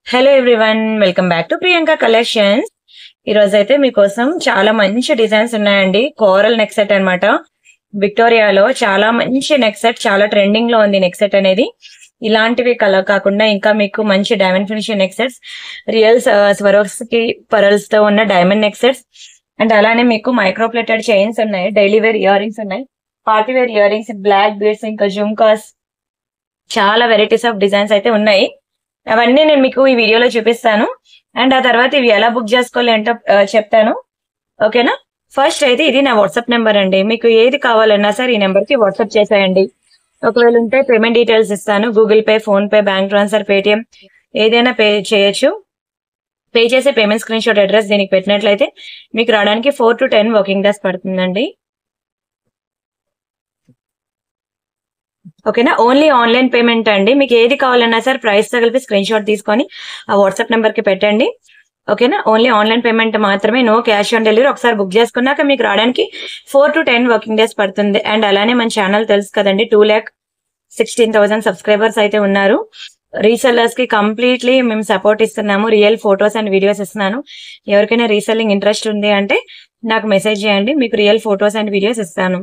Hello everyone, welcome back to Priyanka collections. ఈ రోజు అయితే మీకోసం చాలా మంచి డిజైన్స్ ఉన్నాయండి. కోరల్ నెక్ సెట్ అనమాట. విక్టోరియాలో చాలా మంచి నెక్ సెట్, చాలా ట్రెండింగ్ లో ఉంది నెక్ సెట్ అనేది. ఇలాంటివి కాకుండా ఇంకా మీకు మంచి diamond finishing neck sets, real Swarovski pearls తో ఉన్న డైమండ్ నెక్ సెట్స్, అండ్ అలానే మీకు మైక్రో ప్లేటెడ్ చైన్స్ ఉన్నాయి, డైలీ వేర్ ఇయర్ రింగ్స్ ఉన్నాయి, party wear earrings, black beads, ఇంకా జుమ్కాస్, చాలా వెరైటీస్ ఆఫ్ డిజైన్స్ అయితే ఉన్నాయి. అవన్నీ నేను మీకు ఈ వీడియోలో చూపిస్తాను. అండ్ ఆ తర్వాత ఇవి ఎలా బుక్ చేసుకోవాలి ఏంటో చెప్తాను. ఓకేనా? ఫస్ట్ అయితే ఇది నా వాట్సాప్ నెంబర్ అండి. మీకు ఏది కావాలన్నా సరే ఈ నెంబర్ కి వాట్సాప్ చేసేయండి. ఒకవేళ ఉంటే పేమెంట్ డీటెయిల్స్ ఇస్తాను. Google pay, phone pay, bank transfer, Paytm ఏదైనా పే చేయొచ్చు. పే చేసే పేమెంట్ స్క్రీన్ షాట్ అడ్రస్ దీనికి పెట్టినట్లయితే మీకు రావడానికి 4 to 10 వర్కింగ్ డేస్ పడుతుందండి. ఓకేనా? ఓన్లీ ఆన్లైన్ పేమెంట్ అండి. మీకు ఏది కావాలన్నా సరే ప్రైస్ తో కలిపి స్క్రీన్ షాట్ తీసుకొని ఆ వాట్సాప్ నెంబర్ కి పెట్టండి. ఓకేనా? ఓన్లీ ఆన్లైన్ పేమెంట్ మాత్రమే, నో క్యాష్ ఆన్ డెలివరీ. ఒకసారి బుక్ చేసుకున్నాక మీకు రావడానికి 4 to 10 వర్కింగ్ డేస్ పడుతుంది. అండ్ అలానే మన ఛానల్ తెలుసు కదండి, 2,16,000 సబ్స్క్రైబర్స్ అయితే ఉన్నారు. రీసెల్లర్స్ కి కంప్లీట్లీ మేము సపోర్ట్ ఇస్తున్నాము. రియల్ ఫొటోస్ అండ్ వీడియోస్ ఇస్తున్నాను. ఎవరికైనా రీసెల్లింగ్ ఇంట్రెస్ట్ ఉంది అంటే నాకు మెసేజ్ చేయండి, మీకు రియల్ ఫొటోస్ అండ్ వీడియోస్ ఇస్తాను.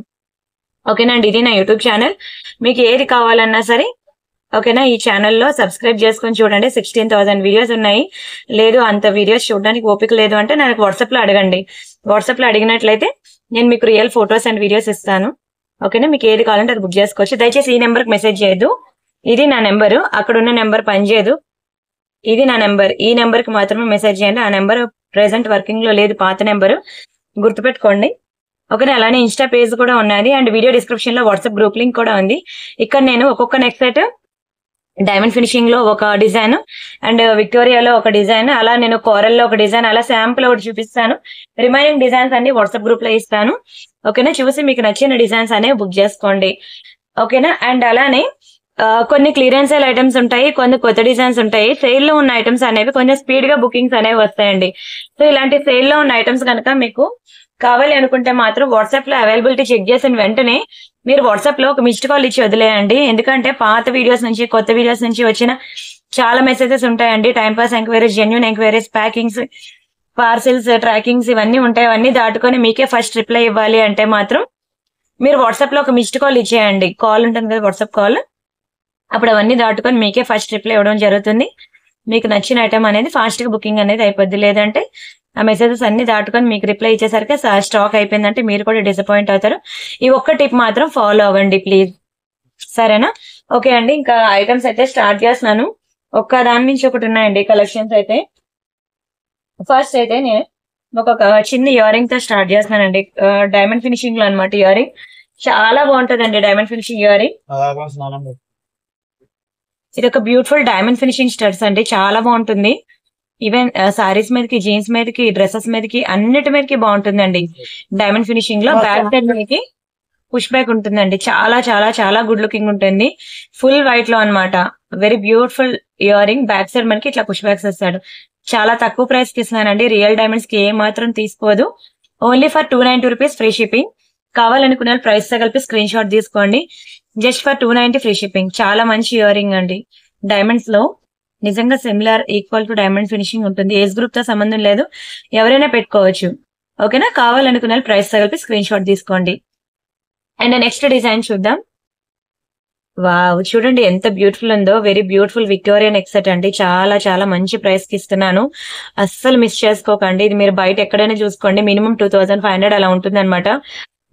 ఓకేనా అండి? ఇది నా యూట్యూబ్ ఛానల్. మీకు ఏది కావాలన్నా సరే ఓకేనా, ఈ ఛానల్లో సబ్స్క్రైబ్ చేసుకొని చూడండి. 16,000 వీడియోస్ ఉన్నాయి. లేదు అంత వీడియోస్ చూడడానికి ఓపిక లేదు అంటే నాకు వాట్సాప్ లో అడగండి. వాట్సాప్ లో అడిగినట్లయితే నేను మీకు రియల్ ఫొటోస్ అండ్ వీడియోస్ ఇస్తాను. ఓకేనా? మీకు ఏది కావాలంటే అది బుక్ చేసుకోవచ్చు. దయచేసి ఈ నెంబర్ కి మెసేజ్ చేయొద్దు. ఇది నా నెంబరు, అక్కడ ఉన్న నెంబర్ పనిచేయదు. ఇది నా నెంబర్, ఈ నెంబర్ కి మాత్రమే మెసేజ్ చేయండి. ఆ నెంబర్ ప్రెసెంట్ వర్కింగ్ లో లేదు, పాత నెంబరు, గుర్తుపెట్టుకోండి. ఓకే, అలానే ఇన్స్టా పేజ్ కూడా ఉన్నది. అండ్ వీడియో డిస్క్రిప్షన్ లో వాట్సాప్ గ్రూప్ లింక్ కూడా ఉంది. ఇక్కడ నేను ఒక్కొక్క నెక్ సెట్, డైమండ్ ఫినిషింగ్ లో ఒక డిజైన్, అండ్ విక్టోరియాలో ఒక డిజైన్, అలా నేను కోరల్ లో ఒక డిజైన్, అలా శాంపుల్ ఒకటి చూపిస్తాను. రిమైనింగ్ డిజైన్స్ అన్ని వాట్సాప్ గ్రూప్ లో ఇస్తాను. ఓకేనా? చూసి మీకు నచ్చిన డిజైన్స్ అనేవి బుక్ చేసుకోండి. ఓకేనా? అండ్ అలానే కొన్ని క్లియరెన్స్ సేల్ ఐటమ్స్ ఉంటాయి, కొన్ని కొత్త డిజైన్స్ ఉంటాయి. సేల్ లో ఉన్న ఐటమ్స్ అనేవి కొంచెం స్పీడ్ గా బుకింగ్స్ అనేవి వస్తాయండి. సో ఇలాంటి సేల్ లో ఉన్న ఐటమ్స్ కనుక మీకు కావాలి అనుకుంటే మాత్రం వాట్సాప్ లో అవైలబిలిటీ చెక్ చేసిన వెంటనే మీరు వాట్సాప్ లో ఒక మిస్డ్ కాల్ ఇచ్చి వదిలేయండి. ఎందుకంటే పాత వీడియోస్ నుంచి, కొత్త వీడియోస్ నుంచి వచ్చిన చాలా మెసేజెస్ ఉంటాయండి. Time pass enquiries, genuine enquiries, packings, parcels, trackings ఇవన్నీ ఉంటాయి. అవన్నీ దాటుకొని మీకే ఫస్ట్ రిప్లై ఇవ్వాలి అంటే మాత్రం మీరు వాట్సాప్ లో ఒక మిస్డ్ కాల్ ఇచ్చేయండి. కాల్ ఉంటుంది కదా, వాట్సాప్ కాల్, అప్పుడు అవన్నీ దాటుకొని మీకే ఫస్ట్ రిప్లై ఇవ్వడం జరుగుతుంది. మీకు నచ్చిన ఐటమ్ అనేది ఫాస్ట్ గా బుకింగ్ అనేది అయిపోద్ది. లేదంటే ఆ మెసేజెస్ అన్ని దాటుకొని మీకు రిప్లై ఇచ్చేసరికి స్టాక్ అయిపోయిందంటే మీరు కూడా డిసప్పాయింట్ అవుతారు. ఈ ఒక్క టిప్ మాత్రం ఫాలో అవ్వండి ప్లీజ్. సరేనా? ఓకే అండి, ఇంకా ఐటమ్స్ అయితే స్టార్ట్ చేస్తున్నాను. ఒక్క దాని నుంచి ఒకటి ఉన్నాయండి కలెక్షన్స్ అయితే. ఫస్ట్ అయితే నేను ఒక చిన్న ఇయర్ రింగ్ తో స్టార్ట్ చేస్తున్నానండి. డైమండ్ ఫినిషింగ్ లో అనమాట ఇయర్ రింగ్. చాలా బాగుంటుందండి డైమండ్ ఫినిషింగ్ ఇయర్ రింగ్. ఇది ఒక బ్యూటిఫుల్ డైమండ్ ఫినిషింగ్ స్టడ్స్ అండి, చాలా బాగుంటుంది. ఈవెన్ సారీస్ మీదకి, జీన్స్ మీదకి, డ్రెస్సెస్ మీదకి, అన్నిటి మీదకి బాగుంటుందండి. డైమండ్ ఫినిషింగ్ లో బ్యాక్ సైడ్ మీదకి పుష్ బ్యాక్ ఉంటుందండి. చాలా చాలా చాలా గుడ్ లుకింగ్ ఉంటుంది. ఫుల్ వైట్ లో అన్నమాట. Very beautiful ear ring. Back side మనకి ఇట్లా పుష్ బ్యాక్స్ వస్తాడు. చాలా తక్కువ ప్రైస్ కి ఇస్తున్నానండి. రియల్ డైమండ్స్ కి ఏ మాత్రం తీసుకోదు. Only for 290 rupees free shipping. కావాలనుకున్న ప్రైస్ తో కలిపి స్క్రీన్ షాట్ తీసుకోండి. Just for 290 free shipping. చాలా మంచి ఇయర్ రింగ్ అండి. డైమండ్స్ లో నిజంగా similar, equal to diamond finishing ఉంటుంది. ఏజ్ గ్రూప్ తో సంబంధం లేదు, ఎవరైనా పెట్టుకోవచ్చు. ఓకేనా? కావాలనుకున్న ప్రైస్ తో కలిపి స్క్రీన్ షాట్ తీసుకోండి. అండ్ నెక్స్ట్ డిజైన్ చూద్దాం. వావ్, చూడండి ఎంత బ్యూటిఫుల్ ఉందో. Very beautiful Victoria neck set అండి. చాలా చాలా మంచి ప్రైస్ కి ఇస్తున్నాను. అస్సలు మిస్ చేసుకోకండి. ఇది మీరు బయట ఎక్కడైనా చూసుకోండి, మినిమం 2,500 అలా ఉంటుంది అనమాట.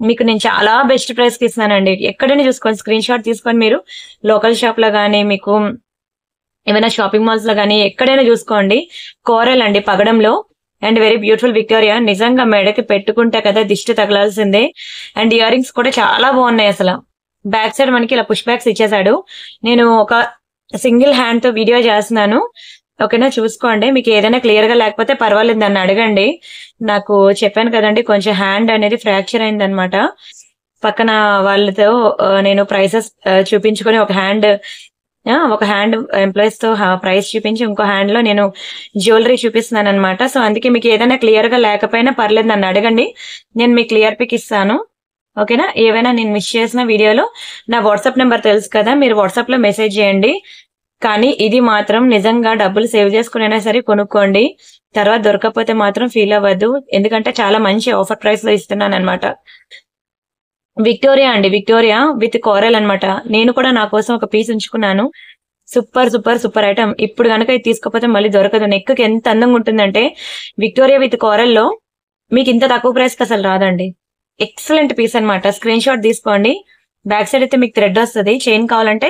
మీకు నేను చాలా బెస్ట్ ప్రైస్ కి ఇస్తున్నానండి. ఎక్కడైనా చూసుకోండి, స్క్రీన్ షాట్ తీసుకొని మీరు లోకల్ షాప్ లో గానీ, మీకు ఏమైనా షాపింగ్ మాల్స్ లో గానీ ఎక్కడైనా చూసుకోండి. కోరల్ అండి, పగడంలో. And very beautiful Victoria. నిజంగా మెడకి పెట్టుకుంటే కదా దిష్టి తగలాల్సిందే. అండ్ ఇయర్ రింగ్స్ కూడా చాలా బాగున్నాయి అసలు. బ్యాక్ సైడ్ మనకి ఇలా పుష్ బ్యాక్స్ ఇచ్చేసాడు. నేను ఒక సింగిల్ హ్యాండ్ తో వీడియో చేస్తున్నాను. ఓకేనా? చూసుకోండి. మీకు ఏదైనా క్లియర్ గా లేకపోతే పర్వాలేదు, నన్ను అడగండి. నాకు చెప్పాను కదండి, కొంచెం హ్యాండ్ అనేది ఫ్రాక్చర్ అయిందనమాట. పక్కన వాళ్ళతో నేను ప్రైసెస్ చూపించుకొని ఒక హ్యాండ్ ఎంప్లాయీస్ తో ప్రైస్ చూపించి, ఇంకో హ్యాండ్ లో నేను జ్యువెలరీ చూపిస్తున్నాను అనమాట. సో అందుకే మీకు ఏదైనా క్లియర్ గా లేకపోయినా పర్లేదు, నన్ను అడగండి. నేను మీకు క్లియర్ పిక్ ఇస్తాను. ఓకేనా? ఏవైనా నేను మిస్ చేసిన వీడియోలో నా వాట్సాప్ నెంబర్ తెలుసు కదా, మీరు వాట్సాప్ లో మెసేజ్ చేయండి. కానీ ఇది మాత్రం నిజంగా డబ్బులు సేవ్ చేసుకునైనా సరే కొనుక్కోండి. తర్వాత దొరకకపోతే మాత్రం ఫీల్ అవ్వద్దు. ఎందుకంటే చాలా మంచి ఆఫర్ ప్రైస్ లో ఇస్తున్నాను అనమాట. విక్టోరియా అండి, విక్టోరియా విత్ కోరల్ అన్నమాట. నేను కూడా నా కోసం ఒక పీస్ ఉంచుకున్నాను. Super super super item. ఇప్పుడు కనుక ఇది తీసుకోకపోతే మళ్ళీ దొరకదు. నెక్ కి ఎంత అందంగా ఉంటుందంటే విక్టోరియా విత్ కోరల్ లో మీకు ఇంత తక్కువ ప్రైస్ కి అసలు రాదండి. ఎక్సలెంట్ పీస్ అన్నమాట. స్క్రీన్ షాట్ తీసుకోండి. బ్యాక్ సైడ్ అయితే మీకు థ్రెడ్ వస్తుంది. చైన్ కావాలంటే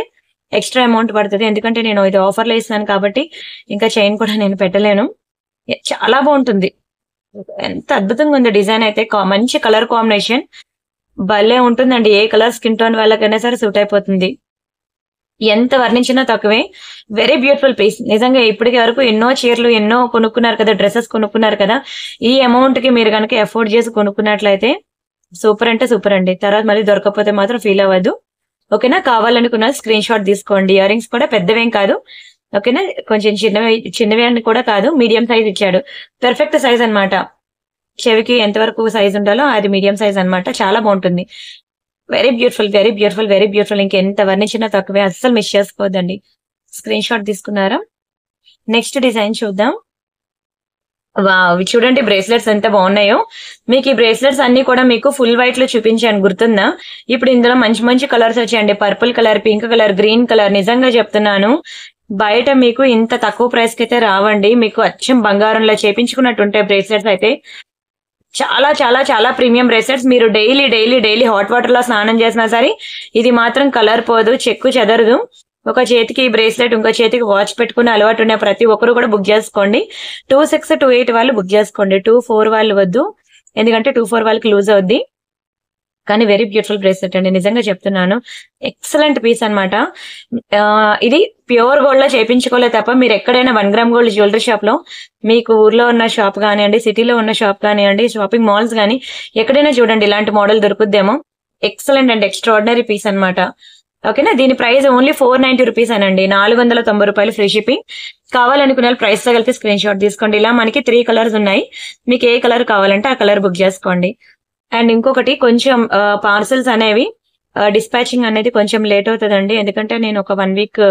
ఎక్స్ట్రా అమౌంట్ పడుతుంది. ఎందుకంటే నేను ఇది ఆఫర్ లో ఇస్తున్నాను కాబట్టి ఇంకా చైన్ కూడా నేను పెట్టలేను. చాలా బాగుంటుంది. ఎంత అద్భుతంగా ఉంది డిజైన్ అయితే. మంచి కలర్ కాంబినేషన్ భలే ఉంటుందండి. ఏ కలర్ స్కిన్ టోన్ వాళ్ళకైనా సరే సూట్ అయిపోతుంది. ఎంత వర్ణించినా తక్కువే. Very beautiful piece. నిజంగా ఇప్పటికి వరకు ఎన్నో చీరలు ఎన్నో కొనుక్కున్నారు కదా, డ్రెస్సెస్ కొనుక్కున్నారు కదా. ఈ అమౌంట్ కి మీరు కనుక ఎఫోర్డ్ చేసి కొనుక్కున్నట్లయితే సూపర్ అంటే సూపర్ అండి. తర్వాత మళ్ళీ దొరకకపోతే మాత్రం ఫీల్ అవ్వద్దు. ఓకేనా? కావాలనుకున్న స్క్రీన్ షాట్ తీసుకోండి. ఇయర్ రింగ్స్ కూడా పెద్దవేం కాదు. ఓకేనా? కొంచెం చిన్నవి అని కూడా కాదు, మీడియం సైజ్ ఇచ్చాడు. పర్ఫెక్ట్ సైజ్ అన్నమాట. చెవికి ఎంతవరకు సైజ్ ఉండాలో అది మీడియం సైజ్ అన్నమాట. చాలా బాగుంటుంది. Very beautiful, very beautiful, very beautiful. ఇంకెంత వర్ణించినా తక్కువే. అస్సలు మిస్ చేసుకోవద్దండి. స్క్రీన్ షాట్ తీసుకున్నారా? నెక్స్ట్ డిజైన్ చూద్దాం. వావ్, చూడండి బ్రేస్లెట్స్ ఎంత బాగున్నాయో. మీకు ఈ బ్రేస్లెట్స్ అన్ని కూడా మీకు ఫుల్ వైట్ లో చూపించాను, గుర్తుందా? ఇప్పుడు ఇందులో మంచి మంచి కలర్స్ వచ్చాయండి. Purple colour, pink colour, green colour. నిజంగా చెప్తున్నాను, బయట మీకు ఇంత తక్కువ ప్రైస్ కి అయితే రావండి. మీకు అచ్చం బంగారంలో చేపించుకున్నట్టు ఉంటాయి బ్రేస్లెట్స్ అయితే. చాలా చాలా చాలా ప్రీమియం బ్రేస్లెట్స్. మీరు daily daily daily hot water లో స్నానం చేసినా సరే ఇది మాత్రం కలర్ పోదు, చెక్కు చెదరదు. ఒక చేతికి బ్రేస్లెట్, ఇంకో చేతికి వాచ్ పెట్టుకుని అలవాటు ఉన్న ప్రతి ఒక్కరు కూడా బుక్ చేసుకోండి. 26, 28 వాళ్ళు బుక్ చేసుకోండి. 24 వాళ్ళు వద్దు, ఎందుకంటే 24 వాళ్ళకి లూజ్ అవుద్ది. కానీ వెరీ బ్యూటిఫుల్ బ్రేస్లెట్ అండి, నిజంగా చెప్తున్నాను. ఎక్సలెంట్ పీస్ అన్నమాట. ఇది ప్యూర్ గోల్డ్ లో చేయించుకోలే తప్ప మీరు ఎక్కడైనా 1 గ్రామ్ గోల్డ్ జ్యువెలరీ షాప్ లో, మీకు ఊర్లో ఉన్న షాప్ కానివ్వండి, సిటీలో ఉన్న షాప్ కానివ్వండి, షాపింగ్ మాల్స్ కానీ ఎక్కడైనా చూడండి ఇలాంటి మోడల్ దొరుకుద్దేమో. ఎక్సలెంట్ అండ్ ఎక్స్ట్రాడినరీ పీస్ అన్నమాట. ఓకేనా? దీని ప్రైస్ ఓన్లీ 490 రూపీస్ అనండి. 490 రూపాయలు ఫ్రీ షిప్పింగ్. కావాలనుకునే ప్రైస్ తో కలిపి స్క్రీన్ షాట్ తీసుకోండి. ఇలా మనకి 3 కలర్స్ ఉన్నాయి. మీకు ఏ కలర్ కావాలంటే ఆ కలర్ బుక్ చేసుకోండి. అండ్ ఇంకొకటి, కొంచెం పార్సల్స్ అనేవి డిస్పాచింగ్ అనేది కొంచెం లేట్ అవుతుందండి. ఎందుకంటే నేను ఒక 1 వీక్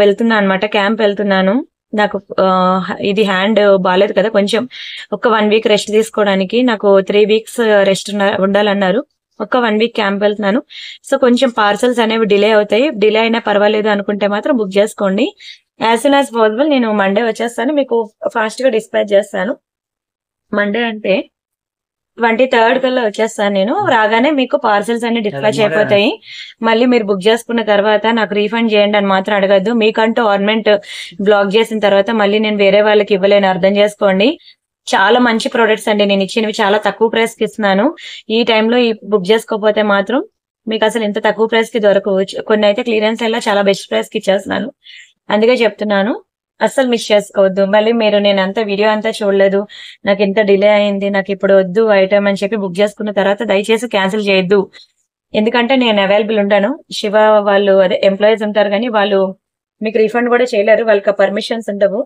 వెళ్తున్నా అనమాట, క్యాంప్ వెళ్తున్నాను. నాకు ఇది హ్యాండ్ బాగాలేదు కదా, కొంచెం ఒక 1 వీక్ రెస్ట్ తీసుకోవడానికి. నాకు 3 వీక్స్ రెస్ట్ ఉండాలన్నారు. ఒక 1 వీక్ క్యాంప్ వెళ్తున్నాను. సో కొంచెం పార్సల్స్ అనేవి డిలే అవుతాయి. డిలే అయినా పర్వాలేదు అనుకుంటే మాత్రం బుక్ చేసుకోండి. యాజ్ సూన్ యాజ్ పాసిబుల్ నేను మండే వచ్చేస్తాను, మీకు ఫాస్ట్ గా డిస్పాచ్ చేస్తాను. మండే అంటే 23rd కల్లా వచ్చేస్తాను నేను. రాగానే మీకు పార్సల్స్ అన్ని డిస్పాచ్ అయిపోతాయి. మళ్ళీ మీరు బుక్ చేసుకున్న తర్వాత నాకు రీఫండ్ చేయండి అని మాత్రం అడగద్దు. మీకంటూ ఆర్నమెంట్ బ్లాక్ చేసిన తర్వాత మళ్ళీ నేను వేరే వాళ్ళకి ఇవ్వలేను, అర్థం చేసుకోండి. చాలా మంచి ప్రొడక్ట్స్ అండి నేను ఇచ్చినవి, చాలా తక్కువ ప్రైస్ కి ఇస్తున్నాను. ఈ టైంలో ఈ బుక్ చేసుకోకపోతే మాత్రం మీకు అసలు ఇంత తక్కువ ప్రైస్ కి దొరకవచ్చు. కొన్ని అయితే క్లియరెన్స్ ఎలా చాలా బెస్ట్ ప్రైస్ కి ఇచ్చేస్తున్నాను, అందుకే చెప్తున్నాను. అస్సలు మిస్ చేసుకోవద్దు. మళ్ళీ మీరు నేను అంతా వీడియో అంతా చూడలేదు, నాకు ఇంత డిలే అయింది, నాకు ఇప్పుడు వద్దు ఐటమ్ అని చెప్పి బుక్ చేసుకున్న తర్వాత దయచేసి క్యాన్సిల్ చేయొద్దు. ఎందుకంటే నేను అవైలబుల్ ఉంటాను. శివ వాళ్ళు అదే ఎంప్లాయీస్ ఉంటారు కానీ వాళ్ళు మీకు రీఫండ్ కూడా చేయలేరు, వాళ్ళకి పర్మిషన్స్ ఉండవు,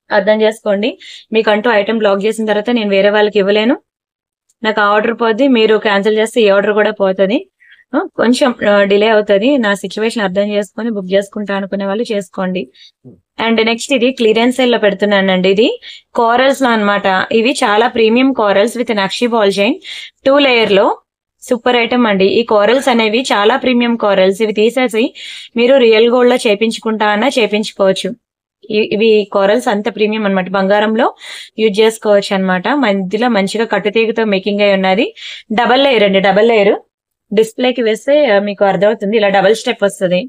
అర్థం చేసుకోండి. మీకంటూ ఐటమ్ బ్లాక్ చేసిన తర్వాత నేను వేరే వాళ్ళకి ఇవ్వలేను. నాకు ఆర్డర్ పోద్ది, మీరు క్యాన్సిల్ చేస్తే ఈ ఆర్డర్ కూడా పోతుంది. కొంచెం డిలే అవుతుంది. నా సిచ్యువేషన్ అర్థం చేసుకొని బుక్ చేసుకుంటా అనుకునే వాళ్ళు చేసుకోండి. అండ్ నెక్స్ట్ ఇది క్లియరెన్స్ సేల్ లో పెడుతున్నానండి. ఇది కోరల్స్ లో అన్నమాట. ఇవి చాలా premium corals with nakshi ball chain 2 layer లో సూపర్ ఐటమ్ అండి. ఈ కోరల్స్ అనేవి చాలా ప్రీమియం కోరల్స్. ఇవి తీసేసి మీరు రియల్ గోల్డ్ లో చేపించుకుంటా అన్నా చేపించుకోవచ్చు. ఇవి కోరల్స్ అంత ప్రీమియం అన్నమాట, బంగారంలో యూజ్ చేసుకోవచ్చు అన్నమాట. మధ్యలో మంచిగా కట్టుతీగతో మేకింగ్ అయి ఉన్నది. డబల్ లేయర్ అండి, డబల్ లేయర్. డిస్ప్లేకి వేస్తే మీకు అర్థమవుతుంది. ఇలా డబల్ స్టెప్ వస్తుంది,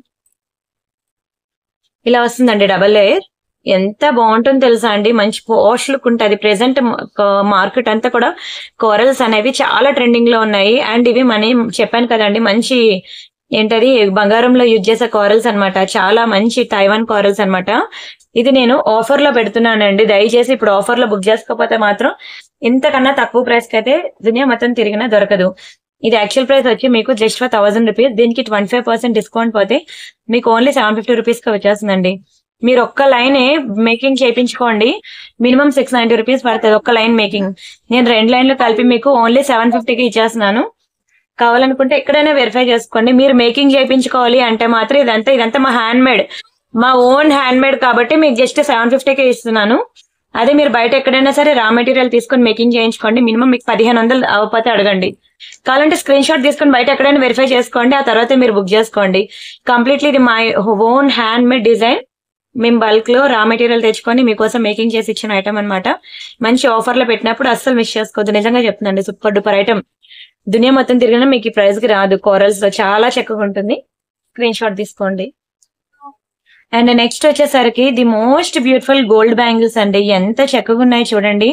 ఇలా వస్తుందండి డబల్ లేయర్. ఎంత బాగుంటుందో తెలుసా అండి, మంచి పోష్ లుక్ ఉంటుంది. ప్రెసెంట్ మార్కెట్ అంతా కూడా కోరల్స్ అనేవి చాలా ట్రెండింగ్ లో ఉన్నాయి. అండ్ ఇవి మనం చెప్పాను కదండి, మంచి ఏంటది బంగారంలో యూజ్ చేసే కోరల్స్ అన్నమాట. చాలా మంచి తైవాన్ కోరల్స్ అన్నమాట. ఇది నేను ఆఫర్ లో పెడుతున్నానండి. దయచేసి ఇప్పుడు ఆఫర్ లో బుక్ చేసుకోకపోతే మాత్రం ఇంతకన్నా తక్కువ ప్రైస్ కి అయితే దునియా మొత్తం తిరిగినా దొరకదు. ఇది యాక్చువల్ ప్రైస్ వచ్చి మీకు జస్ట్ ఫర్ 1000 రూపీస్. దీనికి 25% డిస్కౌంట్ పోతే మీకు ఓన్లీ 750 రూపీస్ కి వచ్చేస్తుందండి. మీరు ఒక్క లైన్ మేకింగ్ చేయించుకోండి, మినిమం 690 రూపీస్ పడుతుంది ఒక్క లైన్ మేకింగ్. నేను 2 లైన్లు కలిపి మీకు ఓన్లీ 750కి ఇచ్చేస్తున్నాను. కావాలనుకుంటే ఎక్కడైనా వెరిఫై చేసుకోండి. మీరు మేకింగ్ చేయించుకోవాలి అంటే మాత్రం ఇదంతా మా హ్యాండ్ మేడ్, మా ఓన్ హ్యాండ్ మేడ్ కాబట్టి మీకు జస్ట్ 750కే ఇస్తున్నాను. అదే మీరు బయట ఎక్కడైనా సరే రా మెటీరియల్ తీసుకొని మేకింగ్ చేయించుకోండి. మినిమం మీకు 1500 అవ్వకపోతే అడగండి. కావాలంటే స్క్రీన్ షాట్ తీసుకొని బయట ఎక్కడైనా వెరిఫై చేసుకోండి, ఆ తర్వాత మీరు బుక్ చేసుకోండి. కంప్లీట్లీ ఇది my own hand made design. మేము బల్క్ లో రా మెటీరియల్ తెచ్చుకొని మీకోసం మేకింగ్ చేసి ఇచ్చిన ఐటమ్ అనమాట. మంచి ఆఫర్ లో పెట్టినప్పుడు అస్సలు మిస్ చేసుకోవద్దు. నిజంగా చెప్తున్నాండి, సూపర్ డూపర్ ఐటమ్. దునియా మొత్తం తిరిగినా మీకు ఈ ప్రైస్ కి రాదు. కోరల్స్ లో చాలా చక్కగా ఉంటుంది. స్క్రీన్ షాట్ తీసుకోండి. అండ్ నెక్స్ట్ వచ్చేసరికి the most beautiful gold bangles అండి. ఎంత చక్కగా ఉన్నాయి చూడండి.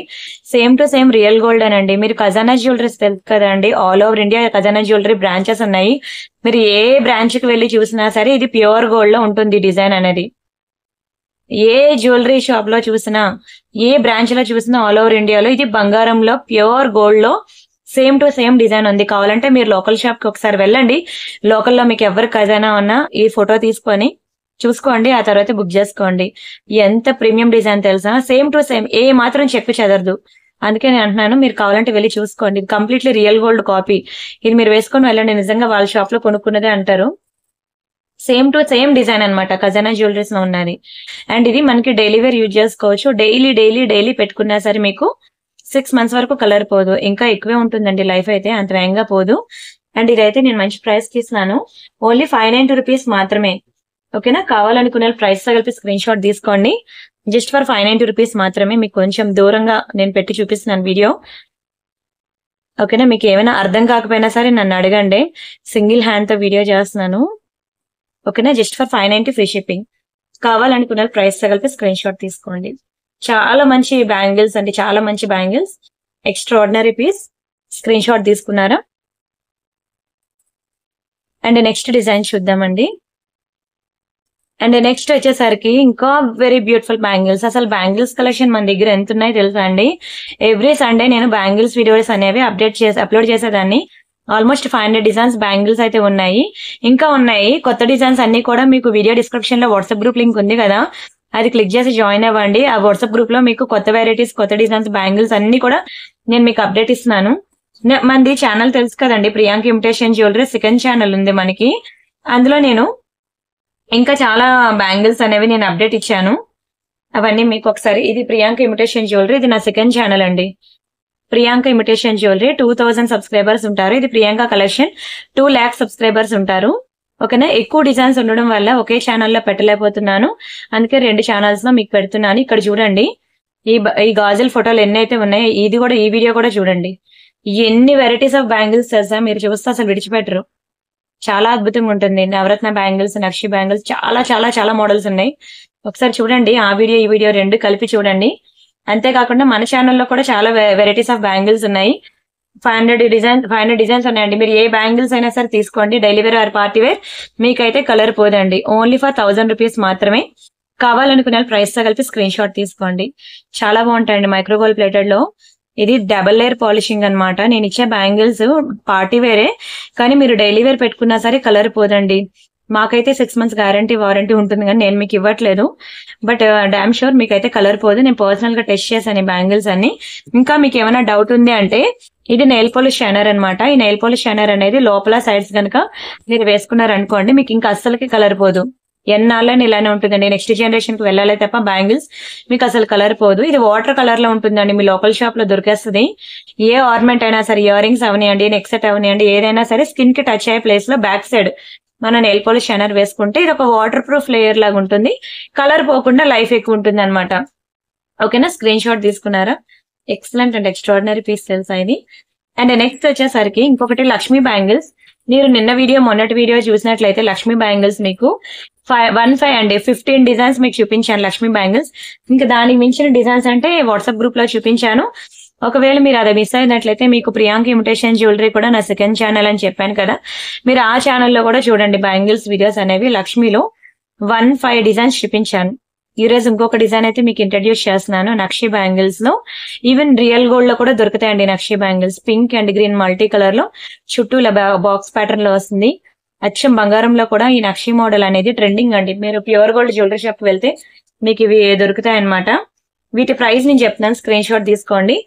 Same to same real gold అనండి. మీరు ఖజానా జ్యువెలరీస్ తెలుసు కదండి, ఆల్ ఓవర్ ఇండియా ఖజానా జ్యువెలరీ బ్రాంచెస్ ఉన్నాయి. మీరు ఏ బ్రాంచ్ కి వెళ్ళి చూసినా సరే ఇది ప్యూర్ గోల్డ్ లో ఉంటుంది డిజైన్ అనేది. ఏ జ్యువెలరీ షాప్ లో చూసినా, ఏ బ్రాంచ్ లో చూసినా ఆల్ ఓవర్ ఇండియాలో ఇది బంగారంలో ప్యూర్ గోల్డ్ లో సేమ్ టు సేమ్ డిజైన్ ఉంది. కావాలంటే మీరు లోకల్ షాప్ కి ఒకసారి వెళ్ళండి. లోకల్లో మీకు ఎవరు ఖజానా ఉన్నా ఈ ఫోటో తీసుకొని చూసుకోండి, ఆ తర్వాత బుక్ చేసుకోండి. ఎంత ప్రీమియం డిజైన్ తెలుసా, సేమ్ టు సేమ్, ఏ మాత్రం చెక్కు చెదరదు. అందుకే నేను అంటున్నాను, మీరు కావాలంటే వెళ్ళి చూసుకోండి. ఇది కంప్లీట్లీ రియల్ గోల్డ్ కాపీ. ఇది మీరు వేసుకొని వెళ్ళండి, నిజంగా వాళ్ళ షాప్ లో కొనుక్కున్నదే అంటారు. సేమ్ టు సేమ్ డిజైన్ అనమాట, ఖజానా జ్యువెలరీస్ లో ఉన్నది. అండ్ ఇది మనకి డైలీ వేర్ యూజ్ చేసుకోవచ్చు. డైలీ పెట్టుకున్నా సరే మీకు 6 months వరకు కలర్ పోదు. ఇంకా ఎక్కువే ఉంటుందండి లైఫ్ అయితే, అంత వేగంగా పోదు. అండ్ ఇదైతే నేను మంచి ప్రైస్ కి ఇస్తున్నాను. ఓన్లీ 590 రూపీస్ మాత్రమే. ఓకేనా, కావాలనుకునే ప్రైస్ తో కలిపి స్క్రీన్ షాట్ తీసుకోండి. జస్ట్ ఫర్ 590 రూపీస్ మాత్రమే. మీకు కొంచెం దూరంగా నేను పెట్టి చూపిస్తున్నాను వీడియో. ఓకేనా, మీకు ఏమైనా అర్థం కాకపోయినా సరే నన్ను అడగండి, సింగిల్ హ్యాండ్ తో వీడియో చేస్తున్నాను. ఓకేనా, జస్ట్ ఫర్ 590 ఫ్రీ షిప్పింగ్. కావాలనుకున్న ప్రైస్ తో కలిపి స్క్రీన్ షాట్ తీసుకోండి. చాలా మంచి బ్యాంగిల్స్ అండి, చాలా మంచి bangles. Extraordinary piece. Screenshot తీసుకున్నారా? అండ్ నెక్స్ట్ డిజైన్ చూద్దామండి. అండ్ నెక్స్ట్ వచ్చేసరికి ఇంకా వెరీ బ్యూటిఫుల్ బ్యాంగిల్స్. అసలు బ్యాంగిల్స్ కలెక్షన్ మన దగ్గర ఎంత ఉన్నాయో తెలుసా అండి. ఎవ్రీ సండే నేను బ్యాంగిల్స్ వీడియోస్ అనేవి అప్లోడ్ చేసేదాన్ని. ఆల్మోస్ట్ 500 డిజైన్స్ బ్యాంగిల్స్ అయితే ఉన్నాయి, ఇంకా ఉన్నాయి కొత్త డిజైన్స్ అన్ని కూడా. మీకు వీడియో డిస్క్రిప్షన్ లో వాట్సాప్ గ్రూప్ లింక్ ఉంది కదా, అది క్లిక్ చేసి జాయిన్ అవ్వండి. ఆ వాట్సాప్ గ్రూప్ లో మీకు కొత్త వెరైటీస్, కొత్త డిజైన్స్ బ్యాంగిల్స్ అన్ని కూడా నేను మీకు అప్డేట్ ఇస్తున్నాను. మనది ఛానల్ తెలుసు కదండి, Priyanka imitation jewellery second channel ఉంది మనకి. అందులో నేను ఇంకా చాలా బ్యాంగిల్స్ అనేవి నేను అప్డేట్ ఇచ్చాను. అవన్నీ మీకు ఒకసారి, ఇది ప్రియాంక ఇమిటేషన్ జ్యువెలరీ, ఇది నా సెకండ్ ఛానల్ అండి. ప్రియాంక ఇమిటేషన్ జ్యువెలరీ 2000 సబ్స్క్రైబర్స్ ఉంటారు. ఇది ప్రియాంక కలెక్షన్ 2 lakhs సబ్స్క్రైబర్స్ ఉంటారు. ఓకేనా, ఎక్కువ డిజైన్స్ ఉండడం వల్ల ఒకే ఛానల్లో పెట్టలేకపోతున్నాను, అందుకే 2 ఛానల్స్ లో మీకు పెడుతున్నాను. ఇక్కడ చూడండి, ఈ గాజుల ఫోటోలు ఎన్నైతే ఉన్నాయో, ఇది కూడా, ఈ వీడియో కూడా చూడండి. ఎన్ని వెరైటీస్ ఆఫ్ బ్యాంగిల్స్ తెలుసా, మీరు చూస్తే అసలు విడిచిపెట్టరు. చాలా అద్భుతంగా ఉంటుంది. నవరత్న బ్యాంగిల్స్, నక్షి బ్యాంగిల్స్, చాలా చాలా చాలా మోడల్స్ ఉన్నాయి. ఒకసారి చూడండి, ఆ వీడియో ఈ వీడియో 2 కలిపి చూడండి. అంతేకాకుండా మన ఛానల్లో కూడా చాలా వెరైటీస్ ఆఫ్ బ్యాంగిల్స్ ఉన్నాయి. 500 డిజైన్స్ ఉన్నాయండి. మీరు ఏ బ్యాంగిల్స్ అయినా సరే తీసుకోండి, daily wear or party wear, మీకైతే కలర్ పోదండి. ఓన్లీ ఫర్ 1000 రూపీస్ మాత్రమే. కావాలనుకునే ప్రైస్ తో కలిపి స్క్రీన్ షాట్ తీసుకోండి. చాలా బాగుంటాయండి, మైక్రోగోల్డ్ ప్లేటెడ్ లో. ఇది డబల్ లేయర్ పాలిషింగ్ అనమాట. నేను ఇచ్చే బ్యాంగిల్స్ పార్టీ వేరే, కానీ మీరు డైలీ వేర్ పెట్టుకున్నా సరే కలర్ పోదండి. మాకైతే 6 months గ్యారంటీ వారంటీ ఉంటుంది, కానీ నేను మీకు ఇవ్వట్లేదు. బట్ డామ్ షూర్ మీకైతే కలర్ పోదు. నేను పర్సనల్ గా టెస్ట్ చేశాను ఈ బ్యాంగిల్స్ అన్ని. ఇంకా మీకు ఏమైనా డౌట్ ఉంది అంటే, ఇది నెయిల్ పాలిష్ షైనర్ అనమాట. ఈ నెయిల్ పాలిష్ షైనర్ అనేది లోపల సైడ్స్ కనుక మీరు వేసుకున్నారు అనుకోండి, మీకు ఇంకా అస్సలకి కలర్ పోదు. ఎన్నాళ్ళని ఇలానే ఉంటుందండి. నెక్స్ట్ జనరేషన్ కి వెళ్ళాలి తప్ప బ్యాంగిల్స్ మీకు అసలు కలర్ పోదు. ఇది వాటర్ కలర్ లో ఉంటుందండి, మీ లోకల్ షాప్ లో దొరికేస్తుంది. ఏ ఆర్నమెంట్ అయినా సరే, ఇయర్ రింగ్స్ అవనియండి, నెక్ సెట్ అవనియండి, ఏదైనా సరే స్కిన్ కి టచ్ అయ్యే ప్లేస్ లో బ్యాక్ సైడ్ మన నెయిల్ పాలిష్ షైనర్ వేసుకుంటే ఇది ఒక వాటర్ ప్రూఫ్ లేయర్ లాగా ఉంటుంది. కలర్ పోకుండా లైఫ్ ఎక్కువ ఉంటుంది అనమాట. ఓకేనా, స్క్రీన్ షాట్ తీసుకున్నారా? ఎక్సలెంట్ అండ్ ఎక్స్ట్రాడినరీ పీస్ తెలుసా ఇది. అండ్ నెక్స్ట్ వచ్చేసరికి ఇంకొకటి లక్ష్మీ బ్యాంగిల్స్. మీరు నిన్న వీడియో, మొన్నటి వీడియో చూసినట్లయితే లక్ష్మీ బ్యాంగిల్స్ మీకు 15 అండి, 15 డిజైన్స్ మీకు చూపించాను లక్ష్మీ బ్యాంగిల్స్. ఇంకా దానికి మించిన డిజైన్స్ అంటే వాట్సాప్ గ్రూప్ లో చూపించాను. ఒకవేళ మీరు అది మిస్ అయినట్లయితే, మీకు ప్రియాంక ఇమిటేషన్ జ్యువెలరీ కూడా నా సెకండ్ ఛానల్ అని చెప్పాను కదా, మీరు ఆ ఛానల్లో కూడా చూడండి బ్యాంగిల్స్ వీడియోస్ అనేవి. లక్ష్మీలో 15 డిజైన్స్ చూపించాను. ఈ రోజు ఇంకొక డిజైన్ అయితే మీకు ఇంట్రడ్యూస్ చేస్తున్నాను, నక్షి బ్యాంగిల్స్ లో. ఈవెన్ రియల్ గోల్డ్ లో కూడా దొరుకుతాయండి nakshi bangles. Pink and green multi colour లో, చుట్టూ బాక్స్ ప్యాటర్న్ లో వస్తుంది. అచ్చం బంగారంలో కూడా ఈ నక్షి మోడల్ అనేది ట్రెండింగ్ అండి. మీరు ప్యూర్ గోల్డ్ జ్యువెలరీ షాప్ కి వెళ్తే మీకు ఇవి దొరుకుతాయి అనమాట. వీటి ప్రైస్ నేను చెప్తున్నాను, స్క్రీన్ షాట్ తీసుకోండి.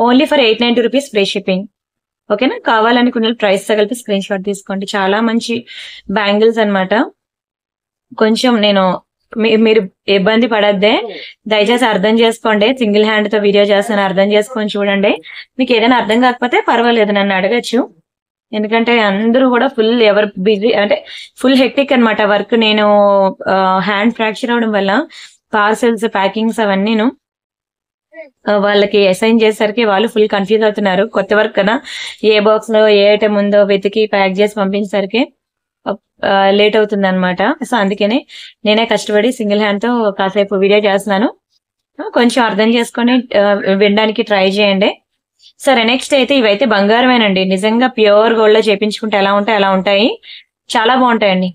Only for 890 rupees free shipping. ఓకేనా, కావాలనుకున్న ప్రైస్ తో కలిపి స్క్రీన్ షాట్ తీసుకోండి. చాలా మంచి బ్యాంగిల్స్ అనమాట. కొంచెం నేను మీరు ఇబ్బంది పడద్దే, దయచేసి అర్థం చేసుకోండి. సింగిల్ హ్యాండ్ తో వీడియో చేస్తాను, అర్థం చేసుకొని చూడండి. మీకు ఏదైనా అర్థం కాకపోతే పర్వాలేదు, నన్ను అడగచ్చు. ఎందుకంటే అందరూ కూడా ఫుల్ ఎవరు బిజీ అంటే ఫుల్ హెక్టిక్ అన్నమాట వర్క్. నేను హ్యాండ్ ఫ్రాక్చర్ అవడం వల్ల పార్సెల్స్ ప్యాకింగ్స్ అవన్నీను వాళ్ళకి అసైన్ చేసేసరికి వాళ్ళు ఫుల్ కన్ఫ్యూజ్ అవుతున్నారు. కొత్త వర్క్ కదా, ఏ బాక్స్ లో ఏ ఐటమ్ ఉందో వెతికి ప్యాక్ చేసి పంపించేసరికి లేట్ అవుతుంది అనమాట. సో అందుకని నేనే కష్టపడి సింగిల్ హ్యాండ్ తో కాసేపు వీడియో చేస్తున్నాను. కొంచెం అర్థం చేసుకొని వినడానికి ట్రై చేయండి. సరే, నెక్స్ట్ అయితే ఇవైతే బంగారమేనండి. నిజంగా ప్యూర్ గోల్డ్ లో చేపించుకుంటే ఎలా ఉంటాయి అలా ఉంటాయి. చాలా బాగుంటాయండి,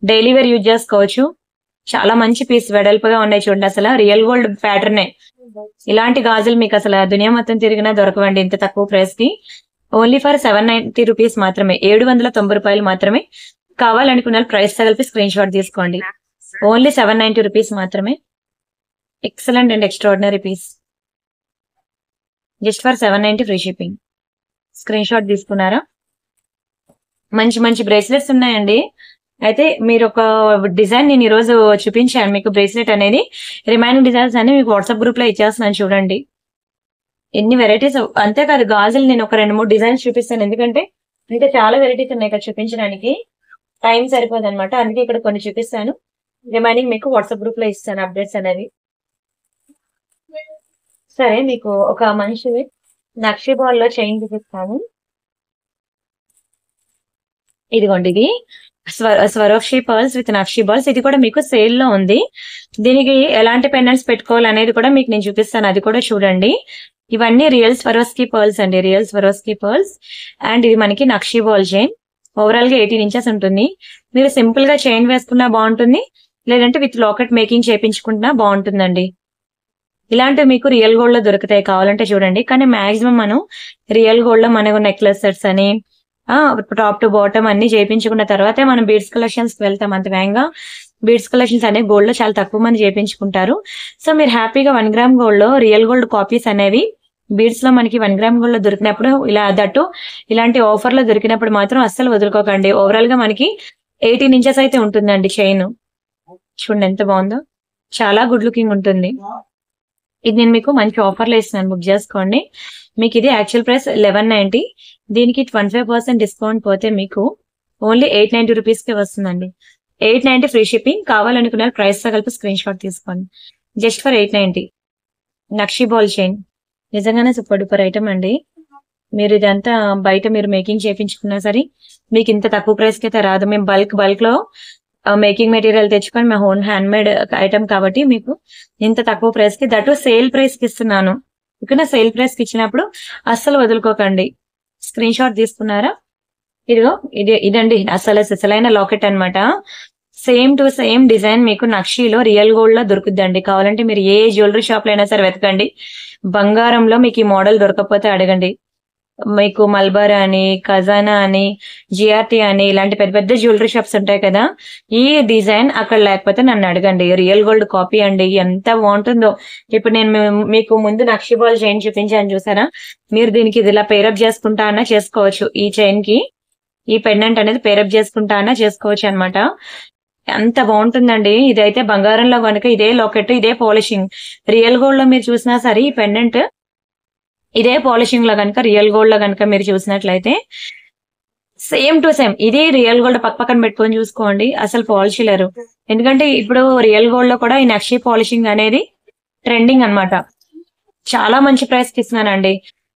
డైలీ వేర్ యూజ్ చేసుకోవచ్చు. చాలా మంచి పీస్, వెడల్పుగా ఉన్నాయి చూడండి. అసలు రియల్ గోల్డ్ ప్యాటర్నే. ఇలాంటి గాజులు మీకు అసలు దునియా మొత్తం తిరిగినా దొరకవండి ఇంత తక్కువ ప్రైస్ కి. ఓన్లీ ఫర్ 790 రూపీస్ మాత్రమే, 790 రూపాయలు మాత్రమే. కావాలనుకున్న ప్రైస్ కలిపి స్క్రీన్ షాట్ తీసుకోండి. ఓన్లీ 790 రూపీస్ మాత్రమే. Excellent and extraordinary piece, just for 790 free shipping. Screenshot తీసుకున్నారా? మంచి మంచి బ్రేస్లెట్స్ ఉన్నాయండి. అయితే మీరు ఒక డిజైన్ నేను ఈరోజు చూపించాను మీకు, బ్రేస్లెట్ అనేది. రిమైనింగ్ డిజైన్స్ అన్ని మీకు వాట్సాప్ గ్రూప్ లో ఇచ్చేస్తున్నాను చూడండి. ఎన్ని వెరైటీస్. అంతేకాదు గాజులు నేను ఒక 2-3 డిజైన్స్ చూపిస్తాను, ఎందుకంటే ఇంకా చాలా వెరైటీస్ ఉన్నాయి ఇక్కడ చూపించడానికి. టైం సరిపోదు అనమాట, అందుకే ఇక్కడ కొన్ని చూపిస్తాను. రిమైనింగ్ మీకు వాట్సాప్ గ్రూప్ లో ఇస్తాను అప్డేట్స్ అనేవి. సరే, మీకు ఒక మంచి నక్షి బాల్ లో చైన్ చూపిస్తాను. ఇదిగోండి, ఇది స్వరోక్షి పర్ల్స్ విత్ నక్షి బాల్స్. ఇది కూడా మీకు సేల్ లో ఉంది. దీనికి ఎలాంటి పెండెంట్స్ పెట్టుకోవాలనేది కూడా మీకు నేను చూపిస్తాను, అది కూడా చూడండి. ఇవన్నీ రియల్ స్వరోస్కి పర్ల్స్ అండి, రియల్ స్వరోస్కి పర్ల్స్. అండ్ ఇది మనకి నక్షి బాల్ చైన్. ఓవరాల్ గా 18 ఇంచెస్ ఉంటుంది. మీరు సింపుల్ గా చైన్ వేసుకున్నా బాగుంటుంది, లేదంటే విత్ లాకెట్ మేకింగ్ చేయించుకుంటున్నా బాగుంటుందండి. ఇలాంటివి మీకు రియల్ గోల్డ్ లో దొరుకుతాయి, కావాలంటే చూడండి. కానీ మాక్సిమం మనం రియల్ గోల్డ్ లో మనకు నెక్లెస్ సెట్స్ అని టాప్ టు బాటమ్ అన్ని చేయించుకున్న తర్వాతే మనం బీడ్స్ కలెక్షన్స్ కి వెళ్తాం. అంత వేగంగా బీడ్స్ కలెక్షన్స్ అనేవి గోల్డ్ లో చాలా తక్కువ మంది చేయించుకుంటారు. సో మీరు హ్యాపీగా 1 గ్రామ్ గోల్డ్ లో రియల్ గోల్డ్ కాపీస్ అనేవి బీడ్స్ లో మనకి 1 గ్రామ్ గోల్డ్ లో దొరికినప్పుడు, ఇలా దట్టు ఇలాంటి ఆఫర్ లో దొరికినప్పుడు మాత్రం అస్సలు వదులుకోకండి. ఓవరాల్ గా మనకి 18 ఇంచెస్ అయితే ఉంటుందండి చైన్. చూడండి ఎంత బాగుందో, చాలా గుడ్ లుకింగ్ ఉంటుంది. ఇది నేను మీకు మంచి ఆఫర్లో ఇస్తున్నాను, బుక్ చేసుకోండి. మీకు ఇది యాక్చువల్ ప్రైస్ 1190, దీనికి 25% డిస్కౌంట్ పోతే మీకు ఓన్లీ 890 రూపీస్ కి వస్తుందండి. 890 ఫ్రీ షిప్పింగ్. కావాలనుకున్న ప్రైస్ తో కలిపి స్క్రీన్ షాట్ తీసుకోండి, just for 890. Nakshi ball chain నిజంగానే సూపర్ డూపర్ ఐటమ్ అండి. మీరు ఇదంతా బయట మీరు మేకింగ్ చేయించుకున్నా సరే మీకు ఇంత తక్కువ ప్రైస్ కి అయితే రాదు. మేము బల్క్ లో మేకింగ్ మెటీరియల్ తెచ్చుకొని మా ఓన్ హ్యాండ్ మేడ్ ఐటమ్ కాబట్టి మీకు ఇంత తక్కువ ప్రైస్ కి, దట్ సేల్ ప్రైస్ కి ఇస్తున్నాను. ఓకేనా? సేల్ ప్రైస్ కి ఇచ్చినప్పుడు అస్సలు వదులుకోకండి. స్క్రీన్ షాట్ తీసుకున్నారా? ఇదిగో ఇదండి అసలైన లాకెట్ అన్నమాట. సేమ్ టు సేమ్ డిజైన్ మీకు నక్షిలో రియల్ గోల్డ్ లో దొరుకుద్దండి. కావాలంటే మీరు ఏ జ్యువెలరీ షాప్ లో అయినా సరే వెతకండి. బంగారంలో మీకు ఈ మోడల్ దొరకకపోతే అడగండి. మీకు మల్బారా అని, ఖజానా అని, జిఆర్టీ అని ఇలాంటి పెద్ద పెద్ద జ్యువెలరీ షాప్స్ ఉంటాయి కదా, ఈ డిజైన్ అక్కడ లేకపోతే నన్ను అడగండి. రియల్ గోల్డ్ కాపీ అండి, ఎంత బాగుంటుందో. ఇప్పుడు నేను మీకు ముందు నక్షి బాల్ చైన్ చూపించాను చూసారా, మీరు దీనికి ఇది ఇలా పేరప్ చేసుకుంటా అన్నా చేసుకోవచ్చు. ఈ చైన్ కి ఈ పెండెంట్ అనేది పేరప్ చేసుకుంటా అన్నా చేసుకోవచ్చు అనమాట. ఎంత బాగుంటుందండి. ఇదైతే బంగారంలో కనుక ఇదే లాకెట్, ఇదే పాలిషింగ్. రియల్ గోల్డ్ లో మీరు చూసినా సరే ఈ పెండెంట్ ఇదే పాలిషింగ్ లో కనుక, రియల్ గోల్డ్ లో కనుక మీరు చూసినట్లయితే సేమ్ టు సేమ్ ఇది రియల్ గోల్డ్ పక్కన పెట్టుకొని చూసుకోండి, అసలు పాలిష్ లేరు. ఎందుకంటే ఇప్పుడు రియల్ గోల్డ్ లో కూడా ఈ నక్షి పాలిషింగ్ అనేది ట్రెండింగ్ అన్నమాట. చాలా మంచి ప్రైస్ కి ఇస్తున్నానండి.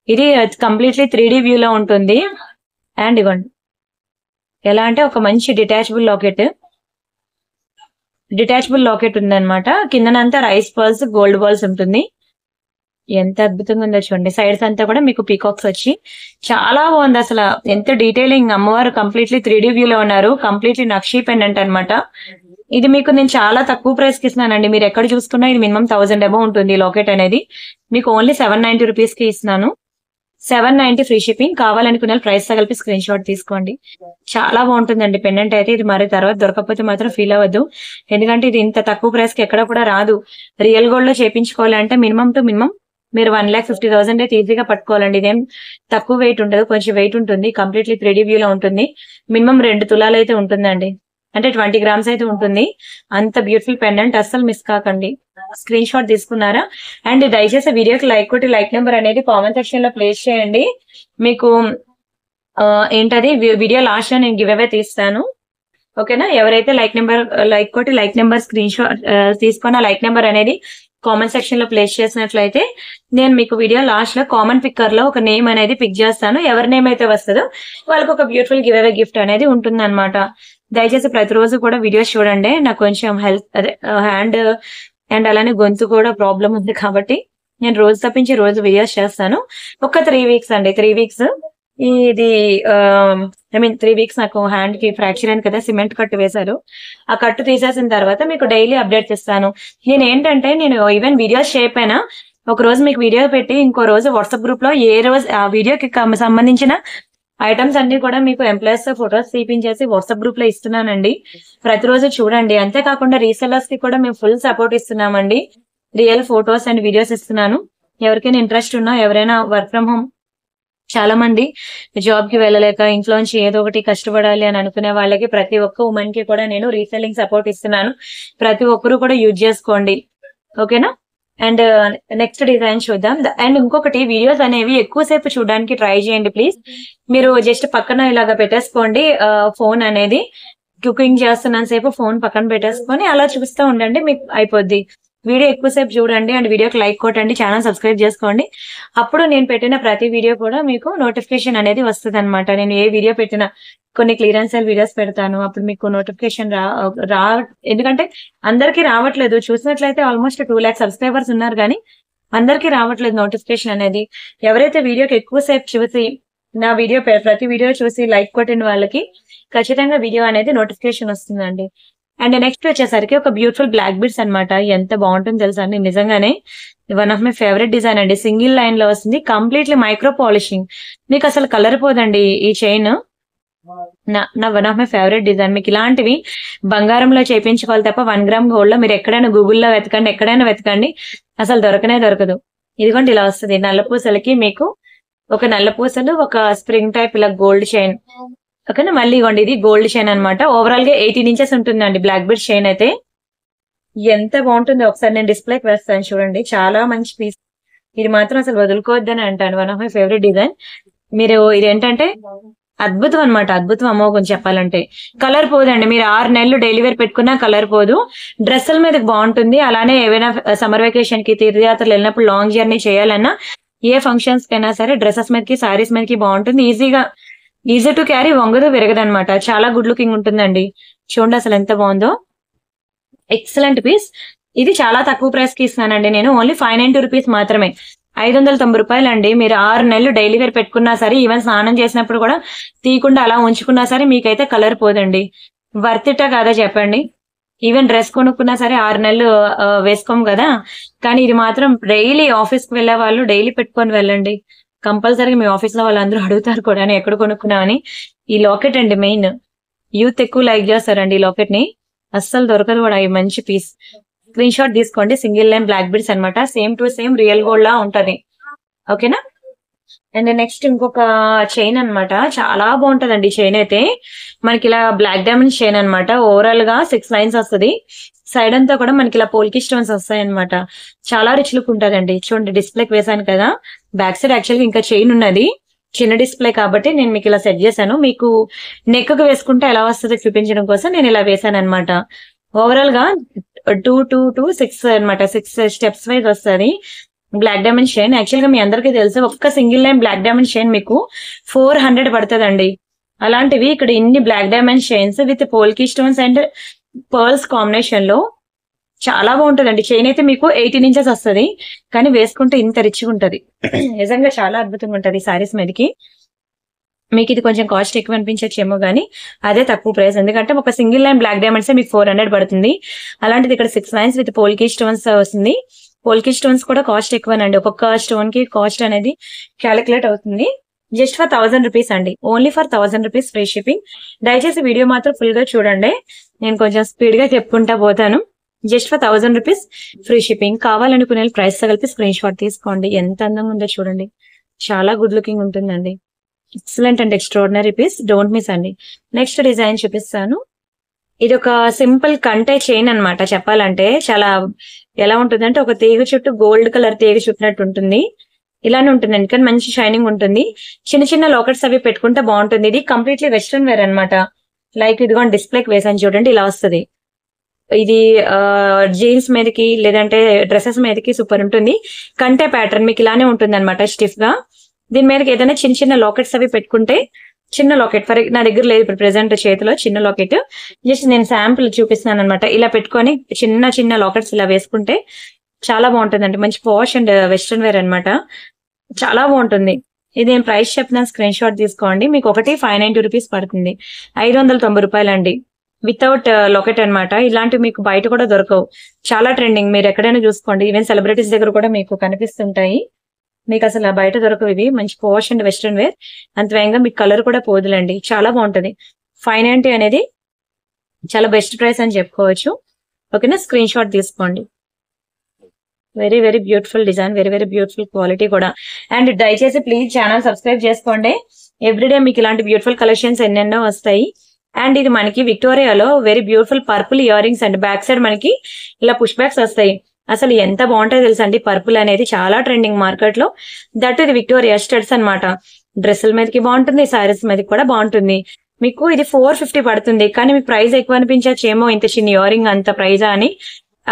ఇది కంప్లీట్లీ 3D వ్యూ లో ఉంటుంది. అండ్ ఇవ్వండి ఎలా అంటే ఒక మంచి డిటాచబుల్ లాకెట్ ఉందన్నమాట. కిందనంతా రైస్ బాల్స్, గోల్డ్ బాల్స్ ఉంటుంది. ఎంత అద్భుతంగా ఉందో చూడండి. సైడ్స్ అంతా కూడా మీకు పీకాక్స్ వచ్చి చాలా బాగుంది. అసలు ఎంత డీటెయిలింగ్. అమ్మవారు కంప్లీట్లీ 3D వ్యూ లో ఉన్నారు. కంప్లీట్లీ నక్షి పెండెంట్ అన్నమాట. ఇది మీకు నేను చాలా తక్కువ ప్రైస్ కి ఇస్తున్నానండి. మీరు ఎక్కడ చూసుకున్నా ఇది మినిమం 1000 అబౌవ్ ఉంటుంది. లాకెట్ అనేది మీకు ఓన్లీ 790 రూపీస్ కి ఇస్తున్నాను. 790 ఫ్రీ షిప్పింగ్. కావాలనుకున్న ప్రైస్ తో కలిపి స్క్రీన్ షాట్ తీసుకోండి. చాలా బాగుంటుందండి పెండెంట్ అయితే. ఇది మరి తర్వాత దొరకకపోతే మాత్రం ఫీల్ అవ్వద్దు, ఎందుకంటే ఇది ఇంత తక్కువ ప్రైస్ కి ఎక్కడ కూడా రాదు. రియల్ గోల్డ్ లో చేయించుకోవాలంటే మినిమం టు మినిమం మీరు 1,50,000 అయితే ఈజీగా పట్టుకోవాలండి. ఇదేం తక్కువ వెయిట్ ఉండదు, కొంచెం వెయిట్ ఉంటుంది. కంప్లీట్లీ 3D వ్యూ లో ఉంటుంది. మినిమం 2 తులాలు అయితే ఉంటుందండి. అంటే 20 గ్రామ్స్ అయితే ఉంటుంది. అంత బ్యూటిఫుల్ పెండెంట్, అస్సలు మిస్ కాకండి. స్క్రీన్ షాట్ తీసుకున్నారా? అండ్ దయచేసి వీడియోకి లైక్ కొట్టి లైక్ నెంబర్ అనేది కామెంట్ సెక్షన్ లో ప్లేస్ చేయండి. మీకు ఏంటది వీడియో లాస్ట్ లో నేను గివ్ అవే తీస్తాను. ఓకేనా? ఎవరైతే లైక్ కొట్టి లైక్ నెంబర్ స్క్రీన్ షాట్ తీసుకున్న లైక్ నెంబర్ అనేది కామెంట్ సెక్షన్ లో ప్లేస్ చేసినట్లయితే నేను మీకు వీడియో లాస్ట్ లో కామెంట్ పిక్కర్ లో ఒక నేమ్ అనేది పిక్ చేస్తాను. ఎవరి నేమ్ అయితే వస్తుందో వాళ్ళకి ఒక బ్యూటిఫుల్ గివ్ అవే గిఫ్ట్ అనేది ఉంటుంది అనమాట. దయచేసి ప్రతిరోజు కూడా వీడియోస్ చూడండి. నాకు కొంచెం హెల్త్ హ్యాండ్ అండ్ అలానే గొంతు కూడా ప్రాబ్లం ఉంది కాబట్టి నేను రోజు తప్పించి రోజు వీడియోస్ చేస్తాను. ఒక 3 వీక్స్ అండి, 3 వీక్స్ ఇది 3 వీక్స్ నాకు హ్యాండ్ కి ఫ్రాక్చర్ అయింది కదా, సిమెంట్ కట్టు వేశారు. ఆ కట్టు తీసేసిన తర్వాత మీకు డైలీ అప్డేట్స్ ఇస్తాను. నేను ఈవెన్ వీడియోస్ చేయకపోయినా ఒక రోజు మీకు వీడియో పెట్టి ఇంకో రోజు వాట్సాప్ గ్రూప్ లో ఏ రోజు ఆ వీడియోకి సంబంధించిన ఐటమ్స్ అన్ని కూడా మీకు ఎంప్లాయీస్ ఫొటోస్ తీపించేసి వాట్సాప్ గ్రూప్ లో ఇస్తున్నానండి. ప్రతిరోజు చూడండి. అంతేకాకుండా రీసెల్లర్స్ కి కూడా మేము ఫుల్ సపోర్ట్ ఇస్తున్నామండి. రియల్ ఫొటోస్ అండ్ వీడియోస్ ఇస్తున్నాను. ఎవరికైనా ఇంట్రెస్ట్ ఉన్నా, ఎవరైనా వర్క్ ఫ్రమ్ హోమ్, చాలా మంది జాబ్ కి వెళ్ళలేక ఇంట్లోంచి ఏదో ఒకటి కష్టపడాలి అని అనుకునే వాళ్ళకి, ప్రతి ఒక్క ఉమెన్ కి కూడా నేను రీసెల్లింగ్ సపోర్ట్ ఇస్తున్నాను. ప్రతి ఒక్కరు కూడా యూజ్ చేసుకోండి. ఓకేనా? అండ్ నెక్స్ట్ డిజైన్ చూద్దాం. అండ్ ఇంకొకటి, వీడియోస్ అనేవి ఎక్కువసేపు చూడడానికి ట్రై చేయండి ప్లీజ్. మీరు జస్ట్ పక్కన ఇలాగా పెట్టేసుకోండి ఫోన్ అనేది. కుకింగ్ చేస్తున్నంత సేపు ఫోన్ పక్కన పెట్టేసుకొని అలా చూస్తూ ఉండండి, మీకు అయిపోద్ది. వీడియో ఎక్కువసేపు చూడండి అండ్ వీడియోకి లైక్ కొట్టండి, ఛానల్ సబ్స్క్రైబ్ చేసుకోండి. అప్పుడు నేను పెట్టిన ప్రతి వీడియో కూడా మీకు నోటిఫికేషన్ అనేది వస్తుంది అనమాట. నేను ఏ వీడియో పెట్టినా, కొన్ని క్లియరెన్స్ సేల్ వీడియోస్ పెడతాను, అప్పుడు మీకు నోటిఫికేషన్ ఎందుకంటే అందరికీ రావట్లేదు. చూసినట్లయితే ఆల్మోస్ట్ 2 lakhs సబ్స్క్రైబర్స్ ఉన్నారు కానీ అందరికీ రావట్లేదు నోటిఫికేషన్ అనేది. ఎవరైతే వీడియోకి ఎక్కువసేపు చూసి నా వీడియో ప్రతి వీడియో చూసి లైక్ కొట్టిన వాళ్ళకి ఖచ్చితంగా వీడియో అనేది నోటిఫికేషన్ వస్తుందండి. అండ్ నెక్స్ట్ వచ్చేసరికి ఒక బ్యూటిఫుల్ బ్లాక్ బీడ్స్ అనమాట. ఎంత బాగుంటుందో తెలుసా అండి, నిజంగానే one of my favourite design అండి. సింగిల్ లైన్ లో వస్తుంది, కంప్లీట్లీ మైక్రో పాలిషింగ్, మీకు అసలు కలర్ పోదండి ఈ చైన్. నా one of my favourite design. మీకు ఇలాంటివి బంగారంలో చేయించుకోవాలి తప్ప 1 గ్రామ్ గోల్డ్ లో మీరు ఎక్కడైనా గూగుల్లో వెతకండి, ఎక్కడైనా వెతకండి, అసలు దొరకదు. ఇదిగోండి ఇలా వస్తుంది. నల్ల పూసలకి మీకు ఒక నల్ల పూసలు, ఒక స్ప్రింగ్ టైప్ ఇలా గోల్డ్ చైన్. ఓకేనా? మళ్ళీ ఇవ్వండి, ఇది గోల్డ్ చైన్ అనమాట. ఓవరాల్ గా 18 inches ఉంటుందండి బ్లాక్ బీడ్ చైన్ అయితే. ఎంత బాగుంటుందో ఒకసారి నేను డిస్ప్లేకి వేస్తాను చూడండి. చాలా మంచి పీస్. ఇది మాత్రం అసలు వదులుకోవద్దని అంటాను. One of my favourite design. మీరు ఇదేంటంటే అద్భుతం అనమాట, అద్భుతం అమ్మోగం చెప్పాలంటే. కలర్ పోదండి, మీరు 6 నెలలు డైలీ వేర్ పెట్టుకున్నా కలర్ పోదు. డ్రెస్సుల మీదకి బాగుంటుంది. అలానే ఏవైనా సమ్మర్ వెకేషన్ కి, తీర్థయాత్రలు వెళ్ళినప్పుడు, లాంగ్ జర్నీ చేయాలన్నా, ఏ ఫంక్షన్స్ కైనా సరే డ్రెస్సెస్ మీదకి, సారీస్ మీదకి బాగుంటుంది. ఈజీ టు క్యారీ, వంగదు, విరగదు అనమాట. చాలా గుడ్ లుకింగ్ ఉంటుందండి. చూడండి అసలు ఎంత బాగుందో. Excellent piece. ఇది చాలా తక్కువ ప్రైస్ కి ఇస్తానండి నేను. ఓన్లీ 590 రూపీస్ మాత్రమే. 590 రూపాయలు అండి. మీరు 6 నెలలు డైలీ వేర్ పెట్టుకున్నా సరే, ఈవెన్ స్నానం చేసినప్పుడు కూడా తీయకుండా అలా ఉంచుకున్నా సరే మీకైతే కలర్ పోదండి. వర్తిట్టా కాదా చెప్పండి? ఈవెన్ డ్రెస్ కొనుక్కున్నా సరే 6 నెలలు వేసుకోము కదా, కానీ ఇది మాత్రం డైలీ ఆఫీస్ కి వెళ్లే వాళ్ళు డైలీ పెట్టుకొని వెళ్ళండి. కంపల్సరీగా మీ ఆఫీస్ లో వాళ్ళందరూ అడుగుతారు కూడా ఎక్కడ కొనుక్కున్నామని. ఈ లాకెట్ అండి మెయిన్. యూత్ ఎక్కువ లైక్ చేస్తారండి ఈ లాకెట్ ని. అస్సలు దొరకదు కూడా. ఈ మంచి పీస్. స్క్రీన్ షాట్ తీసుకోండి. సింగిల్ లైన్ బ్లాక్ బీడ్స్ అనమాట. Same to same real gold లా ఉంటది. ఓకేనా? అండ్ నెక్స్ట్ ఇంకొక చైన్ అనమాట. చాలా బాగుంటదండి చైన్ అయితే. మనకి ఇలా బ్లాక్ డైమండ్ చైన్ అనమాట. ఓవరాల్ గా 6 lines వస్తుంది. సైడ్ అంతా కూడా మనకి ఇలా పోల్కి స్టోన్స్ వస్తాయి అనమాట. చాలా రిచ్ లుక్ ఉంటదండి. చూడండి డిస్ప్లేకి వేసాను కదా. బ్యాక్ సైడ్ యాక్చువల్గా ఇంకా చైన్ ఉన్నది, చిన్న డిస్ప్లే కాబట్టి నేను మీకు ఇలా సెట్ చేశాను. మీకు నెక్ కు వేసుకుంటే ఎలా వస్తుందో చూపించడం కోసం నేను ఇలా వేసాను అనమాట. ఓవరాల్ గా 2 to 6 అనమాట. 6 steps వైజ్ వస్తుంది బ్లాక్ డైమండ్ చైన్. యాక్చువల్ గా మీ అందరికీ తెలుసు, ఒక్క single line black diamond chain మీకు 400 పడుతుందండి. అలాంటివి ఇక్కడ ఇన్ని black diamond chains with polki stones and pearls combination లో చాలా బాగుంటదండి. చైన్ అయితే మీకు 18 inches వస్తుంది, కానీ వేసుకుంటే ఇంత రిచ్గా ఉంటది. నిజంగా చాలా అద్భుతంగా ఉంటది సారీస్ మీదకి. మీకు ఇది కొంచెం కాస్ట్ ఎక్కువ అనిపించచ్చేమో కానీ అదే తక్కువ ప్రైస్. ఎందుకంటే ఒక సింగిల్ లైన్ బ్లాక్ డైమండ్స్ మీకు 400 పడుతుంది. అలాంటిది ఇక్కడ 6 lines విత్ పోల్కి స్టోన్స్ వస్తుంది. పోల్కి స్టోన్స్ కూడా కాస్ట్ ఎక్కువనండి. ఒక్కొక్క స్టోన్ కి కాస్ట్ అనేది క్యాలిక్యులేట్ అవుతుంది. జస్ట్ ఫర్ 1000 రూపీస్ అండి. Only for 1000 rupees free shipping. దయచేసి వీడియో మాత్రం ఫుల్ గా చూడండి. నేను కొంచెం స్పీడ్ గా చెప్పుకుంటా పోతాను. Just for 1000 rupees free shipping. కావాలనుకునే ప్రైస్ తో కలిపి స్క్రీన్ షాట్ తీసుకోండి. ఎంత అందంగా ఉందో చూడండి. చాలా గుడ్ లుకింగ్ ఉంటుందండి. Excellent and extraordinary piece. Don't miss అండి. నెక్స్ట్ డిజైన్ చూపిస్తాను. ఇది ఒక సింపుల్ కంటే చైన్ అన్నమాట. చెప్పాలంటే చాలా ఎలా ఉంటుందంటే ఒక తీగ చుట్టూ గోల్డ్ కలర్ తీగ చుట్టినట్టు ఉంటుంది. ఇలానే ఉంటుందండి, కానీ మంచి షైనింగ్ ఉంటుంది. చిన్న చిన్న లాకెట్స్ అవి పెట్టుకుంటే బాగుంటుంది. ఇది కంప్లీట్లీ వెస్ట్రన్ వేర్ అన్నమాట. లైక్ ఇదిగోండి డిస్ప్లేకి వేసాను చూడండి, ఇలా వస్తుంది. ఇది జీన్స్ మీదకి లేదంటే డ్రెస్సెస్ మీదకి సూపర్ ఉంటుంది. కంటే ప్యాటర్న్ మీకు ఇలానే ఉంటుంది అనమాట, స్టిఫ్ గా. దీని మీదకి ఏదైనా చిన్న చిన్న లాకెట్స్ అవి పెట్టుకుంటే, చిన్న లాకెట్ ఫర్ నా దగ్గర లేదు ఇప్పుడు ప్రెసెంట్ చేతిలో చిన్న లాకెట్, జస్ట్ నేను శాంపుల్ చూపిస్తున్నాను అనమాట. ఇలా పెట్టుకొని చిన్న చిన్న లాకెట్స్ ఇలా వేసుకుంటే చాలా బాగుంటుందండి. మంచి పాష్ అండ్ వెస్ట్రన్ వేర్ అనమాట, చాలా బాగుంటుంది. ఇది నేను ప్రైస్ చెప్తున్నాను, స్క్రీన్ షాట్ తీసుకోండి. మీకు ఒకటి 590 రూపీస్ పడుతుంది, 590 రూపాయలు అండి, వితౌట్ లాకెట్ అన్నమాట. ఇలాంటివి మీకు బయట కూడా దొరకవు, చాలా ట్రెండింగ్. మీరు ఎక్కడైనా చూసుకోండి, ఈవెన్ సెలబ్రిటీస్ దగ్గర కూడా మీకు కనిపిస్తుంటాయి. మీకు అసలు బయట దొరకవు ఇవి. మంచి పాష్ అండ్ వెస్ట్రన్ వేర్, అంత వేగంగా మీకు కలర్ కూడా పోదులండి, చాలా బాగుంటది. 590 అనేది చాలా బెస్ట్ ప్రైస్ అని చెప్పుకోవచ్చు. ఓకేనా, స్క్రీన్ షాట్ తీసుకోండి. Very very beautiful design, very very beautiful quality కూడా. అండ్ దయచేసి ప్లీజ్ ఛానల్ సబ్స్క్రైబ్ చేసుకోండి. ఎవ్రీడే మీకు ఇలాంటి బ్యూటిఫుల్ కలెక్షన్స్ ఎన్నెన్నో వస్తాయి. అండ్ ఇది మనకి విక్టోరియాలో very beautiful purple earrings and back side మనకి ఇలా పుష్ బ్యాక్స్ వస్తాయి. అసలు ఎంత బాగుంటాయో తెలుసా అండి, పర్పుల్ అనేది చాలా ట్రెండింగ్ మార్కెట్ లో. దట్ ఇది విక్టోరియా స్టడ్స్ అనమాట. డ్రెస్సుల మీదకి బాగుంటుంది, సారీస్ మీదకి కూడా బాగుంటుంది. మీకు ఇది 450 పడుతుంది, కానీ మీకు ప్రైస్ ఎక్కువ అనిపించచ్చేమో, ఇంత చిన్న ఇయర్ రింగ్ అంత ప్రైజా అని.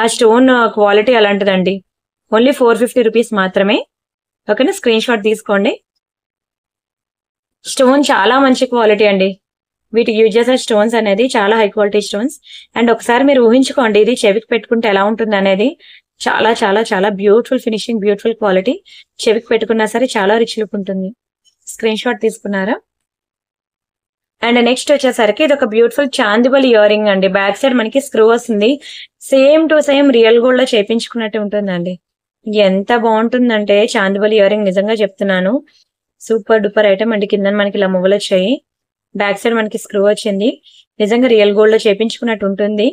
ఆ స్టోన్ క్వాలిటీ అలాంటిదండి. ఓన్లీ 450 రూపీస్ మాత్రమే. ఓకేనా, స్క్రీన్ షాట్ తీసుకోండి. స్టోన్ చాలా మంచి క్వాలిటీ అండి. వీటికి యూజ్ చేసే స్టోన్స్ అనేది చాలా హై క్వాలిటీ స్టోన్స్. అండ్ ఒకసారి మీరు ఊహించుకోండి, ఇది చెవికి పెట్టుకుంటే ఎలా ఉంటుంది అనేది. చాలా చాలా చాలా బ్యూటిఫుల్ ఫినిషింగ్, బ్యూటిఫుల్ క్వాలిటీ. చెవికి పెట్టుకున్నా సరే చాలా రిచ్ లుక్ ఉంటుంది. స్క్రీన్ షాట్ తీసుకున్నారా? అండ్ నెక్స్ట్ వచ్చేసరికి ఇది ఒక బ్యూటిఫుల్ చాందిబల్ ఇయర్ రింగ్ అండి. బ్యాక్ సైడ్ మనకి స్క్రూ వస్తుంది, same to same real gold లో చేపించుకున్నట్టు ఉంటుందండి. ఎంత బాగుంటుందంటే చాందిబల్ ఇయర్ రింగ్, నిజంగా చెప్తున్నాను, సూపర్ డూపర్ ఐటమ్ అండి. కింద మనకి ఇలా మువ్వలు వచ్చాయి, బ్యాక్ సైడ్ మనకి స్క్రూ వచ్చింది. నిజంగా రియల్ గోల్డ్ లో చేపించుకున్నట్టు ఉంటుంది.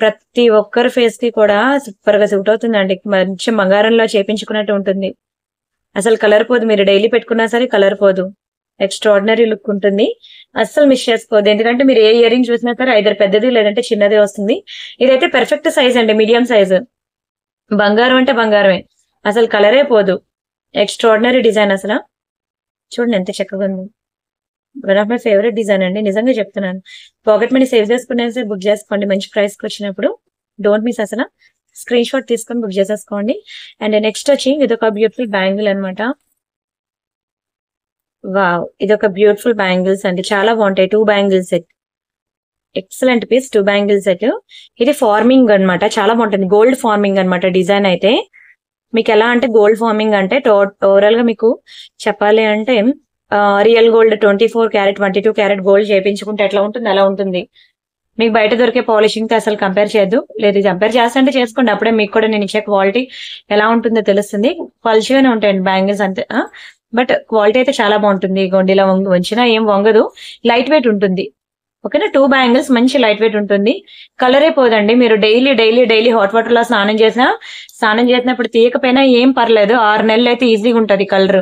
ప్రతి ఒక్కరి ఫేస్ కి కూడా సూపర్ గా సూట్ అవుతుందండి. మంచి బంగారంలో చేపించుకున్నట్టు ఉంటుంది. అసలు కలర్ పోదు, మీరు డైలీ పెట్టుకున్నా సరే కలర్ పోదు. ఎక్స్ట్రాడినరీ లుక్ ఉంటుంది, అస్సలు మిస్ చేసుకోవద్దు. ఎందుకంటే మీరు ఏ ఇయర్ రింగ్ చూసినా సరే ఐదర్ పెద్దది లేదంటే చిన్నది వస్తుంది. ఇదైతే పెర్ఫెక్ట్ సైజ్ అండి, మీడియం సైజ్. బంగారం అంటే బంగారమే, అసలు కలరే పోదు. ఎక్స్ట్రాడినరీ డిజైన్, అసలు చూడండి ఎంత చక్కగా ఉంది. One of my favourite design అండి, నిజంగా చెప్తున్నాను. పాకెట్ మనీ సేవ్ చేసుకునే సరే బుక్ చేసుకోండి, మంచి ప్రైస్ కి వచ్చినప్పుడు. డోంట్ మిస్ అసలు. స్క్రీన్ షాట్ తీసుకొని బుక్ చేసేసుకోండి. అండ్ నెక్స్ట్ వచ్చి ఇది ఒక బ్యూటిఫుల్ బ్యాంగిల్ అనమాట. వావ్, ఇది ఒక బ్యూటిఫుల్ బ్యాంగిల్స్ అండి, చాలా బాగుంటాయి. 2 bangle set, excellent piece. 2 bangle set. ఇది ఫార్మింగ్ అన్నమాట, చాలా బాగుంటుంది. గోల్డ్ ఫార్మింగ్ అన్నమాట డిజైన్ అయితే. మీకు ఎలా అంటే గోల్డ్ ఫార్మింగ్ అంటే ఓవరాల్ గా మీకు చెప్పాలి అంటే real gold 24 carrot 22 carat gold చేయించుకుంటే ఎట్లా ఉంటుంది అలా ఉంటుంది. మీకు బయట దొరికే పాలిషింగ్ తో అసలు కంపేర్ చేయొద్దు. లేదు కంపేర్ చేస్తుంటే చేసుకోండి, అప్పుడే మీకు కూడా నేను ఇచ్చే క్వాలిటీ ఎలా ఉంటుందో తెలుస్తుంది. పల్చిగానే ఉంటాయండి బ్యాంగిల్స్ అంతే, బట్ క్వాలిటీ అయితే చాలా బాగుంటుంది. గొండిలా వంచినా ఏం వంగదు, లైట్ వెయిట్ ఉంటుంది. ఓకేనా, 2 బ్యాంగిల్స్ మంచి లైట్ వెయిట్ ఉంటుంది. కలరే పోదండి. మీరు daily daily daily hot water లో స్నానం చేసినప్పుడు తీయకపోయినా ఏం పర్లేదు, 6 నెలలు అయితే ఈజీగా ఉంటది కలర్.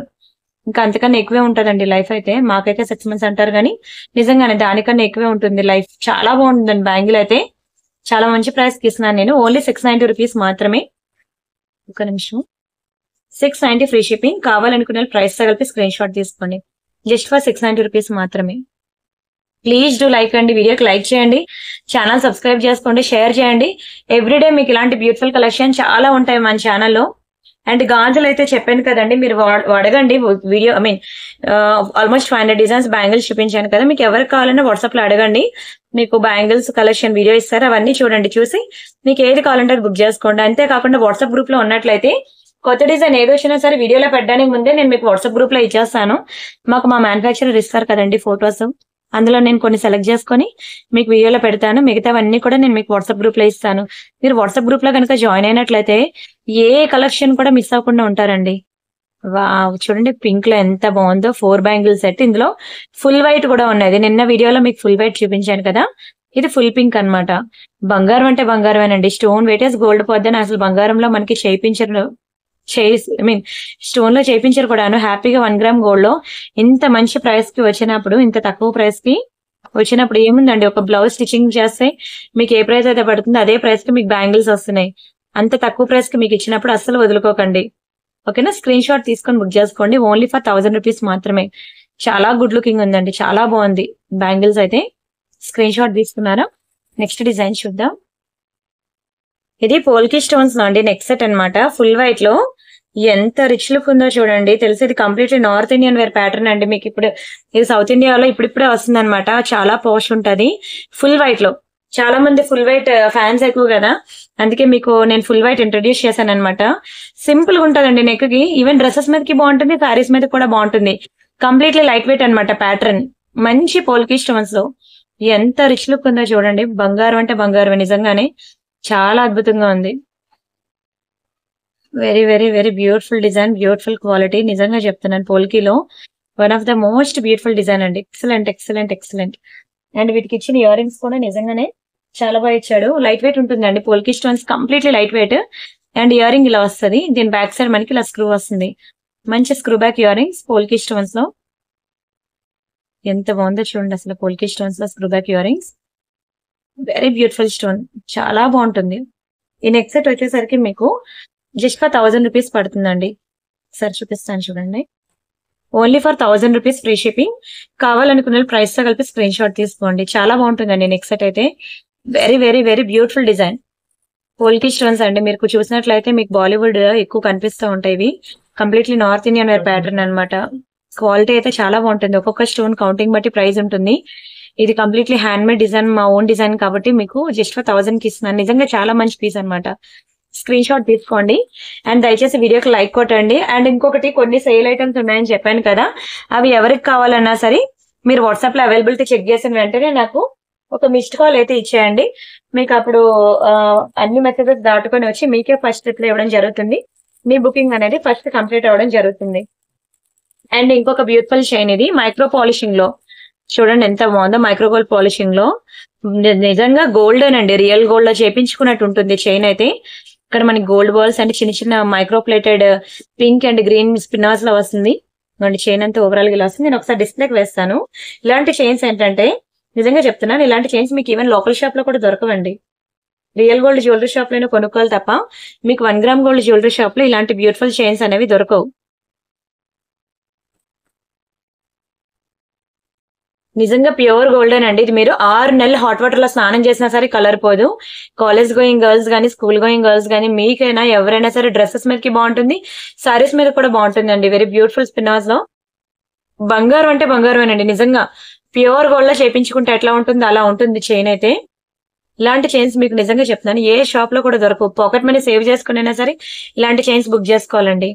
ఇంకా అంతకన్నా ఎక్కువే ఉంటదండి లైఫ్ అయితే. మాకైతే 6 months అంటారు, కానీ నిజంగానే దానికన్నా ఎక్కువే ఉంటుంది లైఫ్. చాలా బాగుంటుందండి బ్యాంగిల్ అయితే. చాలా మంచి ప్రైస్ కి ఇస్తున్నాను నేను, ఓన్లీ 690 రూపీస్ మాత్రమే. ఒక నిమిషం, 690 ఫ్రీ షిప్పింగ్. కావాలనుకునే ప్రైస్ తో కలిపి స్క్రీన్ షాట్ తీసుకోండి, జస్ట్ ఫర్ 690 రూపీస్ మాత్రమే. ప్లీజ్ డూ లైక్ అండి, వీడియోకి లైక్ చేయండి, ఛానల్ సబ్స్క్రైబ్ చేసుకోండి, షేర్ చేయండి. ఎవ్రీడే మీకు ఇలాంటి బ్యూటిఫుల్ కలెక్షన్ చాలా ఉంటాయి మన ఛానల్లో. అండ్ గాజులు అయితే చెప్పాను కదండి, మీరు అడగండి. వీడియో ఆల్మోస్ట్ 500 డిజైన్స్ బ్యాంగిల్స్ చూపించాను కదా, మీకు ఎవరికి కావాలన్నా వాట్సాప్ లో అడగండి. మీకు బ్యాంగిల్స్ కలెక్షన్ వీడియో ఇస్తారు, అవన్నీ చూడండి. చూసి మీకు ఏది కావాలంటే బుక్ చేసుకోండి. అంతేకాకుండా వాట్సాప్ గ్రూప్ లో ఉన్నట్లయితే కొత్త డిజైన్ ఏదో వచ్చినా సరే వీడియోలో పెట్టడానికి ముందే నేను మీకు వాట్సాప్ గ్రూప్ లో ఇచ్చేస్తాను. మాకు మా మ్యానుఫ్యాక్చరర్ ఇస్తారు కదండి ఫొటోస్, అందులో నేను కొన్ని సెలెక్ట్ చేసుకొని మీకు వీడియోలో పెడతాను. మిగతావన్నీ కూడా నేను మీకు వాట్సాప్ గ్రూప్ లో ఇస్తాను. మీరు వాట్సాప్ గ్రూప్ లో కనుక జాయిన్ అయినట్లయితే ఏ కలెక్షన్ కూడా మిస్ అవ్వకుండా ఉంటారండి. వావ్, చూడండి పింక్ లో ఎంత బాగుందో. 4 బ్యాంగిల్ సెట్, ఇందులో ఫుల్ వైట్ కూడా ఉన్నది. నిన్న వీడియోలో మీకు ఫుల్ వైట్ చూపించాను కదా, ఇది ఫుల్ పింక్ అన్నమాట. బంగారం అంటే బంగారమేనండి, స్టోన్ వెయిటేజ్ గోల్డ్ పోద్దని అసలు బంగారంలో మనకి చేయించరు, స్టోన్ లో చేయించారు కూడాను. హ్యాపీగా 1 గ్రామ్ గోల్డ్ లో ఇంత మంచి ప్రైస్ కి వచ్చినప్పుడు, ఇంత తక్కువ ప్రైస్ కి వచ్చినప్పుడు ఏముందండి, ఒక బ్లౌజ్ స్టిచ్చింగ్ చేస్తే మీకు ఏ ప్రైస్ అయితే పడుతుందో అదే ప్రైస్ కి మీకు బ్యాంగిల్స్ వస్తున్నాయి. అంత తక్కువ ప్రైస్ కి మీకు ఇచ్చినప్పుడు అస్సలు వదులుకోకండి. ఓకేనా, స్క్రీన్ షాట్ తీసుకొని బుక్ చేసుకోండి. ఓన్లీ ఫర్ 1000 రూపీస్ మాత్రమే. చాలా గుడ్ లుకింగ్ ఉందండి, చాలా బాగుంది బ్యాంగిల్స్ అయితే. స్క్రీన్ షాట్ తీసుకున్నారా? నెక్స్ట్ డిజైన్ చూద్దాం. ఇది పోల్కి స్టోన్స్ లో అండి నెక్ సెట్ అనమాట. ఫుల్ వైట్ లో ఎంత రిచ్ లుక్ ఉందో చూడండి. తెలిసి ఇది completely north Indian wear pattern అండి. మీకు ఇప్పుడు ఇది సౌత్ ఇండియాలో ఇప్పుడిప్పుడే వస్తుంది అనమాట. చాలా పోష్ ఉంటది ఫుల్ వైట్ లో. చాలా మంది ఫుల్ వైట్ ఫ్యాన్స్ ఎక్కువ కదా, అందుకే మీకు నేను ఫుల్ వైట్ ఇంట్రడ్యూస్ చేశాను అనమాట. సింపుల్ గా ఉంటదండి నెక్ కి. ఈవెన్ డ్రెస్సెస్ మీదకి బాగుంటుంది, శారీస్ మీద కూడా బాగుంటుంది. కంప్లీట్లీ లైట్ వెయిట్ అనమాట ప్యాటర్న్. మంచి పోల్కి స్టోన్స్ లో ఎంత రిచ్ లుక్ ఉందో చూడండి. బంగారం అంటే బంగారం నిజంగానే, చాలా అద్భుతంగా ఉంది. Very very very beautiful design, beautiful quality. నిజంగా చెప్తున్నాను, పోల్కీలో one of the most beautiful design అండి. Excellent excellent excellent. అండ్ వీటికి ఇచ్చిన ఇయర్ రింగ్స్ కూడా నిజంగానే చాలా బాగా ఇచ్చాడు. లైట్ వెయిట్ ఉంటుందండి polki stones, completely light weight. And earring ఇలా వస్తుంది. దీని బ్యాక్ సైడ్ మనకి ఇలా స్క్రూ వస్తుంది. మంచి screw back earrings polki stones లో. ఎంత బాగుందో చూడండి అసలు పోల్కి స్టోన్స్ లో screw back earrings. Very beautiful stone, చాలా బాగుంటుంది. ఈ నెక్ సెట్ వచ్చేసరికి మీకు జస్ట్ ఫర్ 1000 రూపీస్ పడుతుందండి. సరే చూపిస్తాను చూడండి. Only for 1000 rupees free shipping. కావాలనుకున్న ప్రైస్ తో కలిపి స్క్రీన్ షాట్ తీసుకోండి. చాలా బాగుంటుందండి నెక్ సెట్ అయితే. Very very very beautiful design. Polki stones అండి, మీరు చూసినట్లయితే మీకు బాలీవుడ్ ఎక్కువ కనిపిస్తూ ఉంటాయి. ఇవి completely north Indian wear pattern అనమాట. క్వాలిటీ అయితే చాలా బాగుంటుంది. ఒక్కొక్క స్టోన్ కౌంటింగ్ బట్టి ప్రైస్ ఉంటుంది. ఇది కంప్లీట్లీ హ్యాండ్ మేడ్ డిజైన్, మా ఓన్ డిజైన్ కాబట్టి మీకు జస్ట్ ఫర్ 1000 కి ఇస్తున్నాను. నిజంగా చాలా మంచి పీస్ అనమాట. స్క్రీన్ షాట్ తీసుకోండి అండ్ దయచేసి వీడియోకి లైక్ కొట్టండి. అండ్ ఇంకొకటి, కొన్ని సేల్ ఐటమ్స్ ఉన్నాయని చెప్పాను కదా, అవి ఎవరికి కావాలన్నా సరే మీరు వాట్సాప్ లో అవైలబిలిటీ చెక్ చేసిన వెంటనే నాకు ఒక మిస్డ్ కాల్ అయితే ఇచ్చేయండి. మీకు అప్పుడు అన్ని మెసేజెస్ దాటుకొని వచ్చి మీకే ఫస్ట్ రిప్లై ఇవ్వడం జరుగుతుంది. మీ బుకింగ్ అనేది ఫస్ట్ కంప్లీట్ అవ్వడం జరుగుతుంది. అండ్ ఇంకొక బ్యూటిఫుల్ చైన్, ఇది మైక్రో పాలిషింగ్ లో చూడండి ఎంత బాగుందో. మైక్రో గోల్డ్ పాలిషింగ్ లో నిజంగా గోల్డెన్ అండి, రియల్ గోల్డ్ లో చేపించుకున్నట్టు ఉంటుంది చైన్ అయితే. ఇక్కడ మనకి గోల్డ్ బాల్స్ అంటే చిన్న చిన్న micro plated pink and green spinners లో వస్తుంది. చైన్ అంతా ఓవరాల్ గా ఇలా వస్తుంది. నేను ఒకసారి డిస్ప్లేకి వేస్తాను. ఇలాంటి చైన్స్ ఏంటంటే నిజంగా చెప్తున్నాను, ఇలాంటి చైన్స్ మీకు ఈవెన్ లోకల్ షాప్ లో కూడా దొరకవండి. రియల్ గోల్డ్ జ్యువెలరీ షాప్ లోనే కొనుక్కోవాలి తప్ప మీకు 1 గ్రామ్ గోల్డ్ జ్యువెలరీ షాప్ లో ఇలాంటి బ్యూటిఫుల్ చైన్స్ అనేవి దొరకవు. నిజంగా ప్యూర్ గోల్డెన్ అండి. ఇది మీరు 6 నెలలు హాట్ వాటర్ లో స్నానం చేసినా సరే కలర్ పోదు. కాలేజ్ గోయింగ్ గర్ల్స్ గానీ, స్కూల్ గోయింగ్ గర్ల్స్ గానీ, మీకైనా ఎవరైనా సరే డ్రెస్సెస్ మీదకి బాగుంటుంది, సారీస్ మీద కూడా బాగుంటుంది అండి. వెరీ బ్యూటిఫుల్ స్పిన్నర్స్ లో. బంగారం అంటే బంగారమేనండి. నిజంగా ప్యూర్ గోల్డ్ లో చేపించుకుంటే ఎట్లా ఉంటుందో అలా ఉంటుంది చైన్ అయితే. ఇలాంటి చైన్స్ మీకు నిజంగా చెప్తున్నాను ఏ షాప్ లో కూడా దొరకవు. పాకెట్ మనీ సేవ్ చేసుకునైనా సరే ఇలాంటి చైన్స్ బుక్ చేసుకోవాలండి.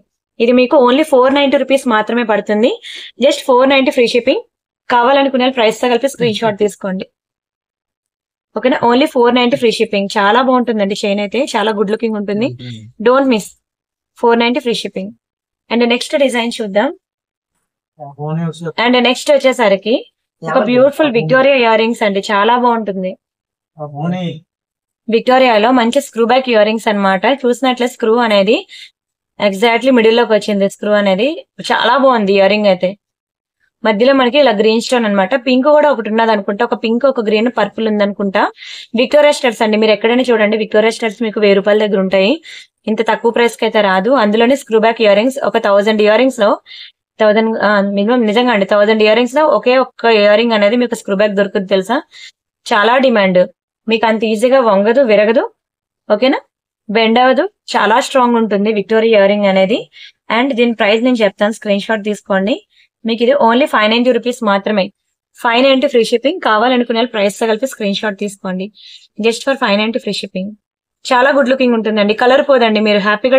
ఇది మీకు ఓన్లీ 490 రూపీస్ మాత్రమే పడుతుంది. Just 490 free shipping. కావాలనుకునే ప్రైస్ తో కలిపి స్క్రీన్ షాట్ తీసుకోండి. ఓకేనా, ఓన్లీ 490 ఫ్రీ షిప్పింగ్. చాలా బాగుంటుందండి చైన్ అయితే, చాలా గుడ్ లుకింగ్ ఉంటుంది. Don't miss. 490 free shipping. And next design చూద్దాం. అండ్ నెక్స్ట్ వచ్చేసరికి ఒక బ్యూటిఫుల్ విక్టోరియా ఇయర్ రింగ్స్ అండి. చాలా బాగుంటుంది. విక్టోరియాలో మంచి స్క్రూ బ్యాక్ ఇయర్ రింగ్స్ అనమాట. చూసినట్లే స్క్రూ అనేది ఎగ్జాక్ట్లీ మిడిల్ లోకి వచ్చింది. స్క్రూ అనేది చాలా బాగుంది. ఇయర్ రింగ్ అయితే మధ్యలో మనకి ఇలా గ్రీన్ స్టోన్ అనమాట. పింక్ కూడా ఒకటి ఉన్నది అనుకుంటా. ఒక పింక్, ఒక గ్రీన్, పర్పుల్ ఉంది అనుకుంటా. విక్టోరియా స్టడ్స్ అండి. మీరు ఎక్కడైనా చూడండి, విక్టోరియా స్టడ్స్ మీకు 1000 రూపాయల దగ్గర ఉంటాయి. ఇంత తక్కువ ప్రైస్ కి అయితే రాదు. అందులోనే స్క్రూ బ్యాక్ ఇయర్ రింగ్స్ ఒక 1000 ఇయర్ రింగ్స్ లో 1000 మినిమం నిజంగా అండి 1000 ఇయర్ రింగ్స్ లో ఒకే ఒక్క ఇయర్ రింగ్ అనేది మీకు స్క్రూ బ్యాక్ దొరుకుతుంది తెలుసా. చాలా డిమాండ్. మీకు అంత ఈజీగా వంగదు, విరగదు. ఓకేనా, బెండ్ అవ్వదు. చాలా స్ట్రాంగ్ ఉంటుంది విక్టోరియా ఇయర్ రింగ్ అనేది. అండ్ దీని ప్రైస్ నేను చెప్తాను, స్క్రీన్ షాట్ తీసుకోండి. మీకు ఇది ఓన్లీ 590 రూపీస్ మాత్రమే. 590 ఫ్రీ షిప్పింగ్. కావాలనుకునే ప్రైస్ తో కలిపి స్క్రీన్ షాట్ తీసుకోండి. Just for 590 free shipping. చాలా గుడ్ లుకింగ్ ఉంటుందండి. కలర్ పోదండి. మీరు హ్యాపీగా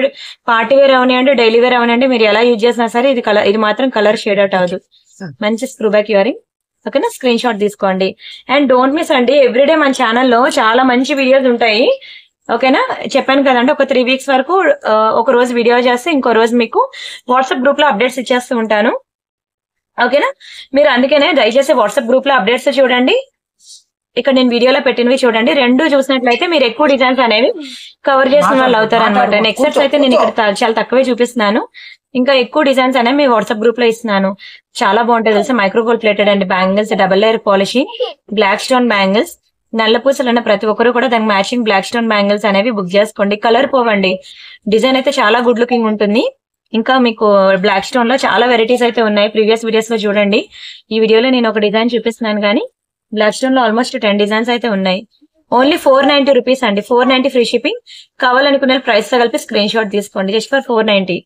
పార్టీ వేర్ అవనివ్వండి, డైలీ వేర్ అవనివ్వండి, మీరు ఎలా యూజ్ చేసినా సరే ఇది మాత్రం కలర్ షేడ్ అవుట్ అవ్వదు. మంచి స్క్రూ బ్యాక్ ఇయర్ రింగ్. ఓకేనా, స్క్రీన్ షాట్ తీసుకోండి. అండ్ డోంట్ మిస్ అండి, ఎవ్రీడే మన ఛానల్లో చాలా మంచి వీడియోస్ ఉంటాయి. ఓకేనా, చెప్పాను కదండి, ఒక 3 వీక్స్ వరకు ఒక రోజు వీడియో చేస్తే ఇంకో రోజు మీకు వాట్సాప్ గ్రూప్ లో అప్డేట్స్ ఇచ్చేస్తూ ఉంటాను. ఓకేనా, మీరు అందుకనే దయచేసి వాట్సాప్ గ్రూప్ లో అప్డేట్స్ చూడండి. ఇక్కడ నేను వీడియోలో పెట్టినవి చూడండి. 2 చూసినట్లయితే మీరు ఎక్కువ డిజైన్స్ అనేవి కవర్ చేసిన వాళ్ళు అవుతారు అనమాట. నెక్స్ట్ అయితే నేను ఇక్కడ చాలా తక్కువే చూపిస్తున్నాను. ఇంకా ఎక్కువ డిజైన్స్ అనేవి మీ వాట్సాప్ గ్రూప్ లో ఇస్తున్నాను. చాలా బాగుంటాయి తెలుసా. మైక్రోగోల్డ్ ప్లేటెడ్ అండి bangles, double layer polishing, black stone bangles. నల్ల పూసలు ఉన్న ప్రతి ఒక్కరు కూడా దానికి మ్యాచింగ్ బ్లాక్ స్టోన్ బ్యాంగిల్స్ అనేవి బుక్ చేసుకోండి. కలర్ పోవండి. డిజైన్ అయితే చాలా గుడ్ లుకింగ్ ఉంటుంది. ఇంకా మీకు బ్లాక్ స్టోన్ లో చాలా వెరైటీస్ అయితే ఉన్నాయి. ప్రీవియస్ వీడియోస్ లో చూడండి. ఈ వీడియోలో నేను ఒక డిజైన్ చూపిస్తున్నాను కానీ బ్లాక్ స్టోన్ లో ఆల్మోస్ట్ 10 డిజైన్స్ అయితే ఉన్నాయి. ఓన్లీ 490 రూపీస్ అండి. 490 ఫ్రీ షిప్పింగ్. కావాలనుకున్న ప్రైస్ తో కలిపి స్క్రీన్ షాట్ తీసుకోండి. Just for 490.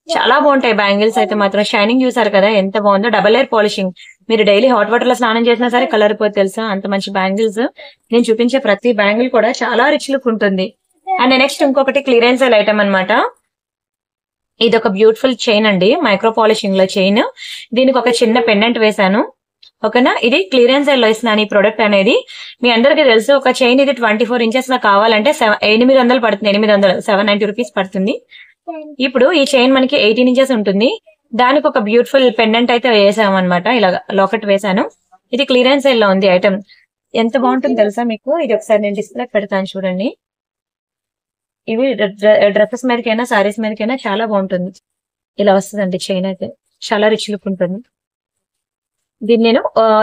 చాలా బాగుంటాయి బ్యాంగిల్స్ అయితే మాత్రం. షైనింగ్ చూసారు కదా ఎంత బాగుందో. Double layer polishing. మీరు డైలీ హాట్ వాటర్ లో స్నానం చేసినా సరే కలర్ పోతే తెలుసా అంత మంచి బ్యాంగిల్స్. నేను చూపించే ప్రతి బ్యాంగిల్ కూడా చాలా రిచ్ లుక్ ఉంటుంది. అండ్ నెక్స్ట్ ఇంకొకటి క్లియరెన్స్ సేల్ ఐటమ్ అనమాట. ఇది ఒక బ్యూటిఫుల్ చైన్ అండి, మైక్రో పాలిషింగ్ లో చైన్. దీనికి ఒక చిన్న పెండెంట్ వేసాను. ఓకేనా, ఇది క్లియరెన్స్ సేల్ లో ఇస్తున్నాను ఈ ప్రొడక్ట్ అనేది. మీ అందరికీ తెలుసు ఒక చైన్ ఇది 24 ఇంచెస్ లో కావాలంటే 800 పడుతుంది. 800 790 రూపీస్ పడుతుంది. ఇప్పుడు ఈ చైన్ మనకి 18 ఇంచెస్ ఉంటుంది. దానికి ఒక బ్యూటిఫుల్ పెండెంట్ అయితే వేసాం అనమాట. ఇలా లాకెట్ వేసాను. ఇది క్లియరెన్స్ సేల్ లో ఉంది ఐటమ్. ఎంత బాగుంటుంది తెలుసా మీకు. ఇది ఒకసారి నేను డిస్ప్లే పెడతాను చూడండి. ఇవి డ్రెస్సెస్ మీదకైనా సారీస్ మీదకైనా చాలా బాగుంటుంది. ఇలా వస్తుందండి చైన్ అయితే. చాలా రిచ్ లుక్ ఉంటుంది. దీన్ని నేను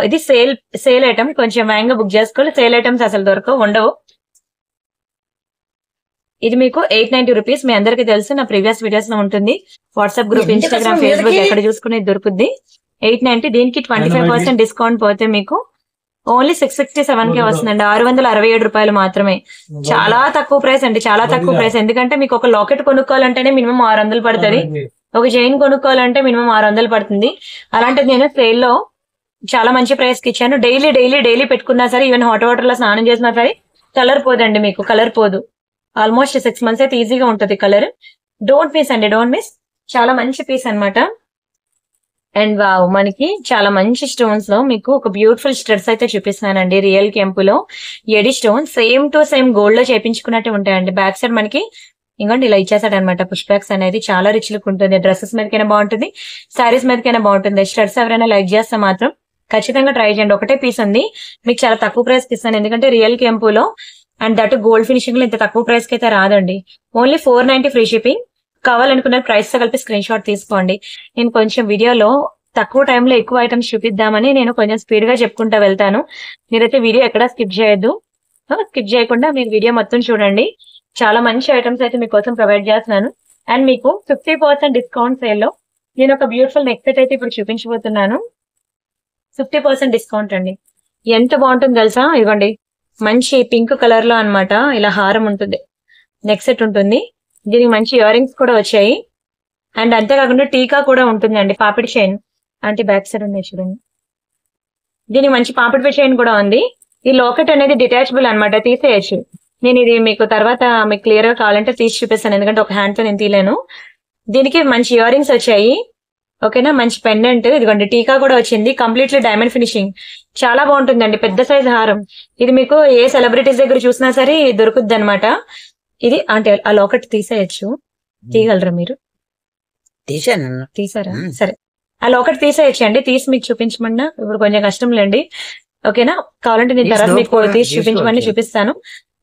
ఇది సేల్ ఐటమ్. కొంచెం వేగంగా బుక్ చేసుకోవాలి. సేల్ ఐటమ్స్ అసలు దొరకవు, ఉండవు. ఇది మీకు 890 రూపీస్. మీ అందరికీ తెలుసు, నా ప్రీవియస్ వీడియోస్ లో ఉంటుంది. వాట్సాప్ గ్రూప్, ఇన్స్టాగ్రామ్, ఫేస్బుక్ ఎక్కడ చూసుకునేది దొరుకుద్ది. 890. దీనికి 25% డిస్కౌంట్ పోతే మీకు ఓన్లీ 667 కే వస్తుందండి. 667 రూపాయలు మాత్రమే. చాలా తక్కువ ప్రైస్ అండి, చాలా తక్కువ ప్రైస్. ఎందుకంటే మీకు ఒక లాకెట్ కొనుక్కోవాలంటేనే మినిమం 600 పడుతుంది. ఒక చైన్ కొనుక్కోవాలంటే మినిమం 600 పడుతుంది. అలాంటిది నేను సేల్ లో చాలా మంచి ప్రైస్ కి ఇచ్చాను. డైలీ పెట్టుకున్నా సరే, ఈవెన్ హాట్ వాటర్ లో స్నానం చేసినా సరే కలర్ పోదండి మీకు. కలర్ పోదు. ఆల్మోస్ట్ 6 మంత్స్ అయితే ఈజీగా ఉంటుంది కలర్. డోంట్ మిస్ అండి, డోంట్ మిస్. చాలా మంచి పీస్ అన్నమాట. అండ్ వావ్, మనకి చాలా మంచి స్టోన్స్ లో మీకు ఒక బ్యూటిఫుల్ స్టడ్స్ అయితే చూపిస్తున్నానండి. రియల్ కెంపులో AD stone same to same gold లో చేపించుకున్నట్టు ఉంటాయండి. బ్యాక్ సైడ్ మనకి ఇంకోండి ఇలా ఇచ్చేసాడు అనమాట. పుష్ బ్యాక్స్ అనేది చాలా రిచ్ లుక్ ఉంటుంది. డ్రెస్సెస్ మీదకైనా బాగుంటుంది, సారీస్ మీదకైనా బాగుంటుంది. స్టడ్స్ ఎవరైనా లైక్ చేస్తే మాత్రం ఖచ్చితంగా ట్రై చేయండి. ఒకటే పీస్ ఉంది, మీకు చాలా తక్కువ ప్రైస్ కి ఇస్తాను. ఎందుకంటే రియల్ కెంపులో అండ్ దట్ గోల్డ్ ఫినిషింగ్ లో ఇంత తక్కువ ప్రైస్ కి అయితే రాదండి. Only 490 free shipping. కావాలనుకున్న ప్రైస్ తో కలిపి స్క్రీన్ షాట్ తీసుకోండి. నేను కొంచెం వీడియోలో తక్కువ టైంలో ఎక్కువ ఐటమ్స్ చూపిద్దామని నేను కొంచెం స్పీడ్ గా చెప్పుకుంటా వెళ్తాను. మీరైతే వీడియో ఎక్కడా స్కిప్ చేయొద్దు. స్కిప్ చేయకుండా మీరు వీడియో మొత్తం చూడండి. చాలా మంచి ఐటమ్స్ అయితే మీకోసం ప్రొవైడ్ చేస్తున్నాను. అండ్ మీకు 50% డిస్కౌంట్ సేల్ లో నేను ఒక బ్యూటిఫుల్ నెక్ సెట్ అయితే ఇప్పుడు చూపించబోతున్నాను. 50% డిస్కౌంట్ అండి. ఎంత బాగుంటుంది తెలుసా. ఇవ్వండి, మంచి పింక్ కలర్ లో అన్నమాట. ఇలా హారం ఉంటుంది, నెక్ సెట్ ఉంటుంది. దీనికి మంచి ఇయర్ రింగ్స్ కూడా వచ్చాయి. అండ్ అంతేకాకుండా టీకా కూడా ఉంటుందండి. పాపిడి చైన్ అంటే బ్యాక్ సైడ్ ఉంది చూడండి. దీనికి మంచి పాపిడి చైన్ కూడా ఉంది. ఈ లాకెట్ అనేది డిటాచబుల్ అన్నమాట, తీసేయచ్చు. నేను ఇది మీకు తర్వాత మీకు క్లియర్ గా కావాలంటే తీసి చూపిస్తాను. ఎందుకంటే ఒక హ్యాండ్ తో నేను తీయలేను. దీనికి మంచి ఇయర్ రింగ్స్ వచ్చాయి. ఓకేనా, మంచి పెండెంట్. ఇదిగోండి టీకా కూడా వచ్చింది. Completely diamond finishing. చాలా బాగుంటుందండి. పెద్ద సైజ్ హారం. ఇది మీకు ఏ సెలబ్రిటీస్ దగ్గర చూసినా సరే దొరుకుద్ది అనమాట. ఇది అంటే ఆ లాకెట్ తీసేయచ్చు. తీయగలరా మీరు? తీసారా? సరే, ఆ లాకెట్ తీసేయచ్చు అండి. తీసి మీకు చూపించమన్నా ఇప్పుడు కొంచెం కష్టం లేండి. ఓకేనా, కావాలంటే నేను తర్వాత మీకు తీసి చూపించమని చూపిస్తాను.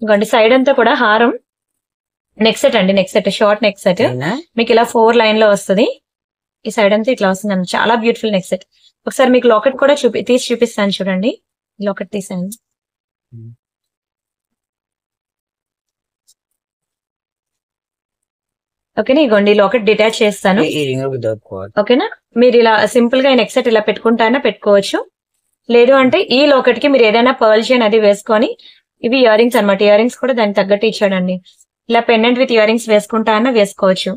ఇంకోండి సైడ్ అంతా కూడా హారం. నెక్ సెట్ అండి, neck set, short neck set. మీకు ఇలా 4 లైన్ లో వస్తుంది. ఈ సైడ్ అంతా ఇట్లా వస్తుంది. చాలా బ్యూటిఫుల్ నెక్ సెట్. ఒకసారి మీకు లాకెట్ కూడా తీసి చూపిస్తాను చూడండి. లాకెట్ తీసాను. ఓకేనా, ఇగోండి లాకెట్ డిటాచ్ చేస్తాను. ఓకేనా, మీరు ఇలా సింపుల్ గా నెక్ సెట్ ఇలా పెట్టుకుంటానా పెట్టుకోవచ్చు. లేదు అంటే ఈ లాకెట్ కి మీరు ఏదైనా పర్ల్ చైన్ అది వేసుకొని, ఇవి ఇయర్ రింగ్స్ అనమాట. ఇయర్ రింగ్స్ కూడా దానికి తగ్గట్టు ఇచ్చాడండి. ఇలా పెండెంట్ విత్ ఇయర్ రింగ్స్ వేసుకుంటానా వేసుకోవచ్చు.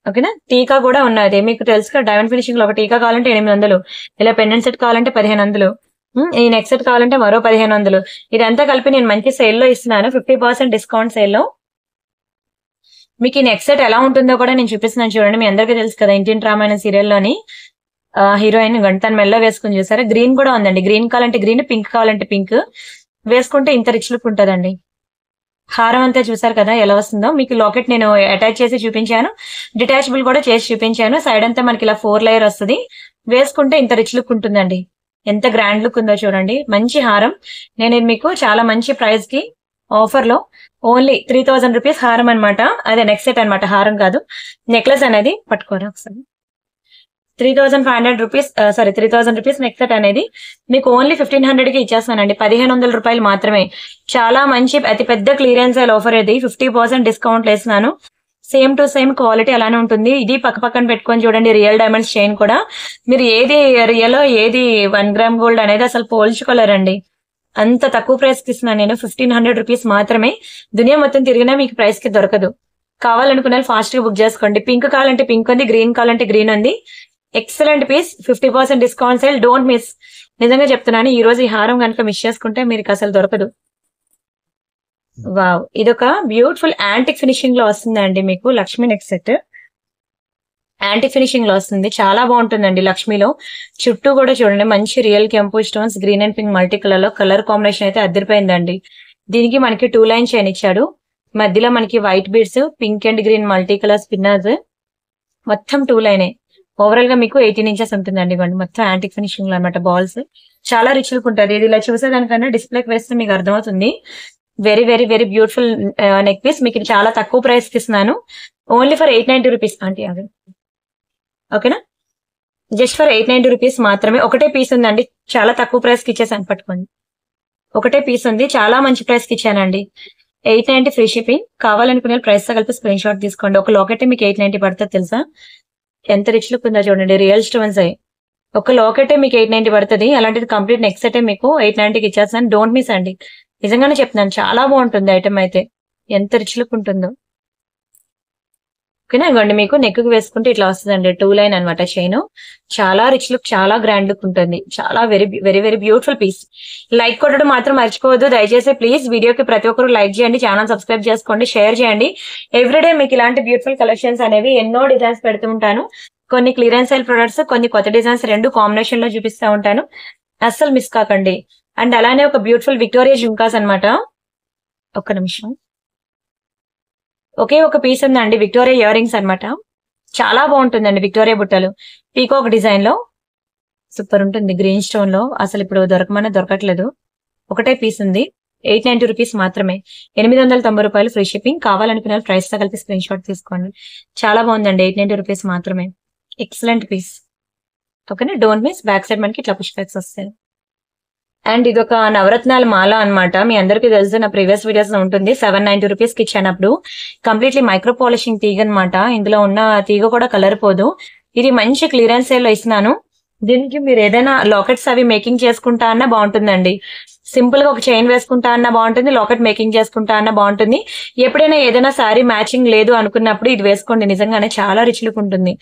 ఓకేనా, టీకా కూడా ఉన్నది. మీకు తెలుసు కదా, డైమండ్ ఫినిషింగ్ లో ఒక టీకా కావాలంటే 800, ఇలా పెండెంట్ సెట్ కావాలంటే 1500, ఈ నెక్ సెట్ కావాలంటే మరో 1500. ఇదంతా కలిపి నేను మంచి సేల్ లో ఇస్తున్నాను. 50% డిస్కౌంట్ సేల్ లో. మీకు ఈ నెక్ సెట్ ఎలా ఉంటుందో కూడా నేను చూపిస్తున్నాను చూడండి. మీ అందరికీ తెలుసు కదా, ఇంటింటి రామాయణ సీరియల్లోని హీరోయిన్ గంటను మెల్ల వేసుకుని చూసారా. గ్రీన్ కూడా ఉందండి. గ్రీన్ కావాలంటే గ్రీన్, పింక్ కావాలంటే పింక్ వేసుకుంటే ఇంత రిచ్ లుక్ ఉంటుందండి. హారం అంతా చూసారు కదా ఎలా వస్తుందో. మీకు లాకెట్ నేను అటాచ్ చేసి చూపించాను, డిటాచబుల్ కూడా చేసి చూపించాను. సైడ్ అంతా మనకి ఇలా 4 లేయర్ వస్తుంది. వేసుకుంటే ఇంత రిచ్ లుక్ ఉంటుందండి. ఎంత గ్రాండ్ లుక్ ఉందో చూడండి. మంచి హారం. నేను ఇది మీకు చాలా మంచి ప్రైస్ కి ఆఫర్ లో ఓన్లీ 3000 రూపీస్ హారం అనమాట. అదే నెక్ సెట్ అనమాట, హారం కాదు, నెక్లెస్ అనేది. పట్టుకోరా ఒకసారి. 3500 rupees, sorry 3000 rupees neck set అనేది మీకు ఓన్లీ 1500 కి ఇచ్చేస్తానండి. 1500 రూపాయలు మాత్రమే. చాలా మంచి అతి పెద్ద క్లియరెన్స్ సేల్ ఆఫర్ ఇది. 50% డిస్కౌంట్ వేస్తున్నాను. సేమ్ టు సేమ్ క్వాలిటీ అలానే ఉంటుంది. ఇది పక్క పక్కన పెట్టుకొని చూడండి. రియల్ డైమండ్స్ చైన్ కూడా మీరు ఏది రియల్ ఏది 1 గ్రామ్ గోల్డ్ అనేది అసలు పోల్చుకోలేరండి. అంత తక్కువ ప్రైస్ కి ఇస్తున్నాను నేను. 1500 రూపీస్ మాత్రమే. దునియా మొత్తం తిరిగినా మీకు ప్రైస్ కి దొరకదు. కావాలనుకునే ఫాస్ట్ గా బుక్ చేసుకోండి. పింక్ కావాలంటే పింక్ ఉంది, గ్రీన్ కావాలంటే గ్రీన్ ఉంది. Excellent piece, 50% discount sale. Don't miss. నిజంగా చెప్తున్నాను, ఈ రోజు ఈ హారం కనుక మిస్ చేసుకుంటే మీకు అసలు దొరకదు. వావ్, ఇదొక బ్యూటిఫుల్ యాంటిక్ ఫినిషింగ్ లో వస్తుందండి మీకు Lakshmi neck set. Antique finishing లో వస్తుంది, చాలా బాగుంటుందండి. లక్ష్మిలో చుట్టూ కూడా చూడండి మంచి రియల్ కెంపు stones, green and pink multi colour లో కలర్ కాంబినేషన్ అయితే అదిరిపోయిందండి. దీనికి మనకి 2 లైన్ చైన్ ఇచ్చాడు. మధ్యలో మనకి white beads, pink and green multi colour spinners, మొత్తం 2 లైనే. ఓవరాల్ గా మీకు 18 ఇంచెస్ ఉంటుందండి. ఇవ్వండి మొత్తం యాంటిక్ ఫినిషింగ్ లో అనమాట. బాల్స్ చాలా రిచ్ లుక్ ఉంటుంది. ఇది ఇలా చూసేదానికన్నా డిస్ప్లేకి వేస్తే మీకు అర్థమవుతుంది. Very very very beautiful neck piece. మీకు ఇది చాలా తక్కువ ప్రైస్ కి ఇస్తున్నాను. ఓన్లీ ఫర్ 890 రూపీస్ అంటే అది ఓకేనా. జస్ట్ ఫర్ 890 రూపీస్ మాత్రమే. ఒకటే పీస్ ఉందండి, చాలా తక్కువ ప్రైస్ కి ఇచ్చేసాను. పట్టుకోండి, ఒకటే పీస్ ఉంది, చాలా మంచి ప్రైస్ కి ఇచ్చానండి. 890 ఫ్రీ షిప్పింగ్. కావాలనుకునే ప్రైస్ తో కలిపి స్క్రీన్ షాట్ తీసుకోండి. ఒక లాకెట్ మీకు 890 పడుతుంది తెలుసా. ఎంత రిచ్ లుక్ ఉందో చూడండి. రియల్ స్టోన్స్ అయ్యి ఒక లాకెటే మీకు 890 పడుతుంది. అలాంటిది కంప్లీట్ నెక్ సెట్ మీకు 890కి ఇచ్చేస్తాను. డోంట్ మిస్ అండి. నిజంగానే చెప్తున్నాను, చాలా బాగుంటుంది ఐటమ్ అయితే. ఎంత రిచ్ లుక్ ఉంటుందో. ఓకేనా. ఇవ్వండి మీకు నెక్ కి వేసుకుంటే ఇట్లా వస్తుందండి. 2 లైన్ అనమాట చైన్. చాలా రిచ్ లుక్, చాలా గ్రాండ్ లుక్ ఉంటుంది. చాలా very very very beautiful piece. Like కొట్టడం మాత్రం మర్చిపోవద్దు దయచేసి ప్లీజ్. వీడియోకి ప్రతి ఒక్కరు లైక్ చేయండి, ఛానల్ సబ్స్క్రైబ్ చేసుకోండి, షేర్ చేయండి. ఎవ్రీడే మీకు ఇలాంటి బ్యూటిఫుల్ కలెక్షన్స్ అనేవి ఎన్నో డిజైన్స్ పెడుతూ ఉంటాను. కొన్ని క్లియరెన్స్ సేల్ ప్రొడక్ట్స్, కొన్ని కొత్త డిజైన్స్, 2 కాంబినేషన్ లో చూపిస్తా ఉంటాను. అస్సలు మిస్ కాకండి. అండ్ అలానే ఒక బ్యూటిఫుల్ విక్టోరియా జుంకాస్ అనమాట. ఒక్క నిమిషం. ఒకే ఒక పీస్ ఉందండి, విక్టోరియా ఇయర్ రింగ్స్ అనమాట. చాలా బాగుంటుందండి. విక్టోరియా బుట్టలు పీకాక్ డిజైన్ లో సూపర్ ఉంటుంది. గ్రీన్ స్టోన్ లో అసలు ఇప్పుడు దొరకమన్నా దొరకట్లేదు. ఒకటే పీస్ ఉంది. 890 రూపీస్ మాత్రమే. 890 రూపాయలు ఫ్రీ షిప్పింగ్. కావాలనుకునే ప్రైస్ తో కలిపి స్క్రీన్ షాట్ తీసుకోండి. చాలా బాగుందండి. 890 రూపీస్ మాత్రమే. Excellent piece. ఓకేనా. Don't miss. బ్యాక్ సైడ్ మనకి ఇట్లా పుష్ బ్యాక్స్ వస్తాయి. అండ్ ఇది ఒక నవరత్నాల మాల అన్నమాట. మీ అందరికీ తెలుసు, నా ప్రీవియస్ వీడియోస్ లో ఉంటుంది. 790 రూపీస్ కి ఇచ్చానప్పుడు. కంప్లీట్లీ మైక్రో పాలిషింగ్ తీగ అనమాట. ఇందులో ఉన్న తీగ కూడా కలర్ పోదు. ఇది మంచి క్లియరెన్స్ సేల్ లో ఇస్తున్నాను. దీనికి మీరు ఏదైనా లాకెట్స్ అవి మేకింగ్ చేసుకుంటా అన్నా బాగుంటుందండి. సింపుల్ గా ఒక చైన్ వేసుకుంటా అన్నా బాగుంటుంది, లాకెట్ మేకింగ్ చేసుకుంటా అన్నా బాగుంటుంది. ఎప్పుడైనా ఏదైనా శారీ మ్యాచింగ్ లేదు అనుకున్నప్పుడు ఇది వేసుకోండి. నిజంగానే చాలా రిచ్ లుక్ ఉంటుంది.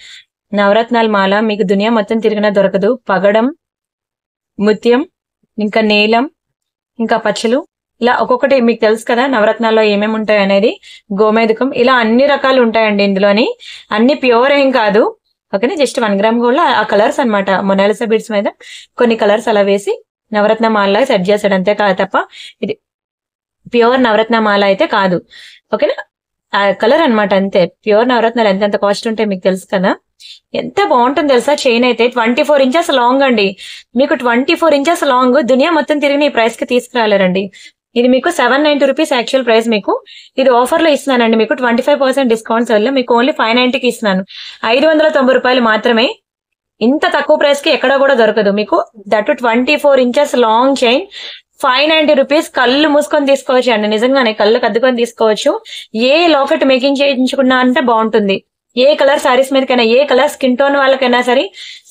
నవరత్నాల మాల మీకు దునియా మొత్తం తిరిగినా దొరకదు. పగడం, ముత్యం, ఇంకా నీలం, ఇంకా పచ్చలు, ఇలా ఒక్కొక్కటి మీకు తెలుసు కదా నవరత్నాల్లో ఏమేమి ఉంటాయి అనేది. గోమేధికం, ఇలా అన్ని రకాలు ఉంటాయండి ఇందులోని. అన్ని ప్యూర్ ఏం కాదు. ఓకేనా. జస్ట్ 1 గ్రామ్ గోల్డ్ ఆ కలర్స్ అనమాట. మొనాలిసా బీడ్స్ మీద కొన్ని కలర్స్ అలా వేసి నవరత్న మాల సెట్ చేశాడు అంతే కాదు తప్ప ఇది ప్యూర్ నవరత్న మాల అయితే కాదు. ఓకేనా. ఆ కలర్ అనమాట అంతే. ప్యూర్ నవరత్నాలు ఎంత కాస్ట్ ఉంటాయి మీకు తెలుసు కదా. ఎంత బాగుంటుంది తెలుసా. చైన్ అయితే 24 ఇంచెస్ లాంగ్ అండి. మీకు 24 ఇంచెస్ లాంగ్ దునియా మొత్తం తిరిగి ఈ ప్రైస్ కి తీసుకురాలేరండి. ఇది మీకు 790 రూపీస్ యాక్చువల్ ప్రైస్. మీకు ఇది ఆఫర్ లో ఇస్తున్నానండి. మీకు 25% డిస్కౌంట్స్ వల్ల మీకు ఓన్లీ 590కి ఇస్తున్నాను. 590 రూపాయలు మాత్రమే. ఇంత తక్కువ ప్రైస్ కి ఎక్కడా కూడా దొరకదు మీకు. That 24 inches long chain 590 rupees. కళ్ళు మూసుకొని తీసుకోవచ్చు అండి. నిజంగానే కళ్ళు కద్దుకొని తీసుకోవచ్చు. ఏ లాకెట్ మేకింగ్ చేయించుకున్నా అంటే బాగుంటుంది. ఏ కలర్ సారీస్ మీదకైనా, ఏ కలర్ స్కిన్ టోన్ వాళ్ళకైనా సరే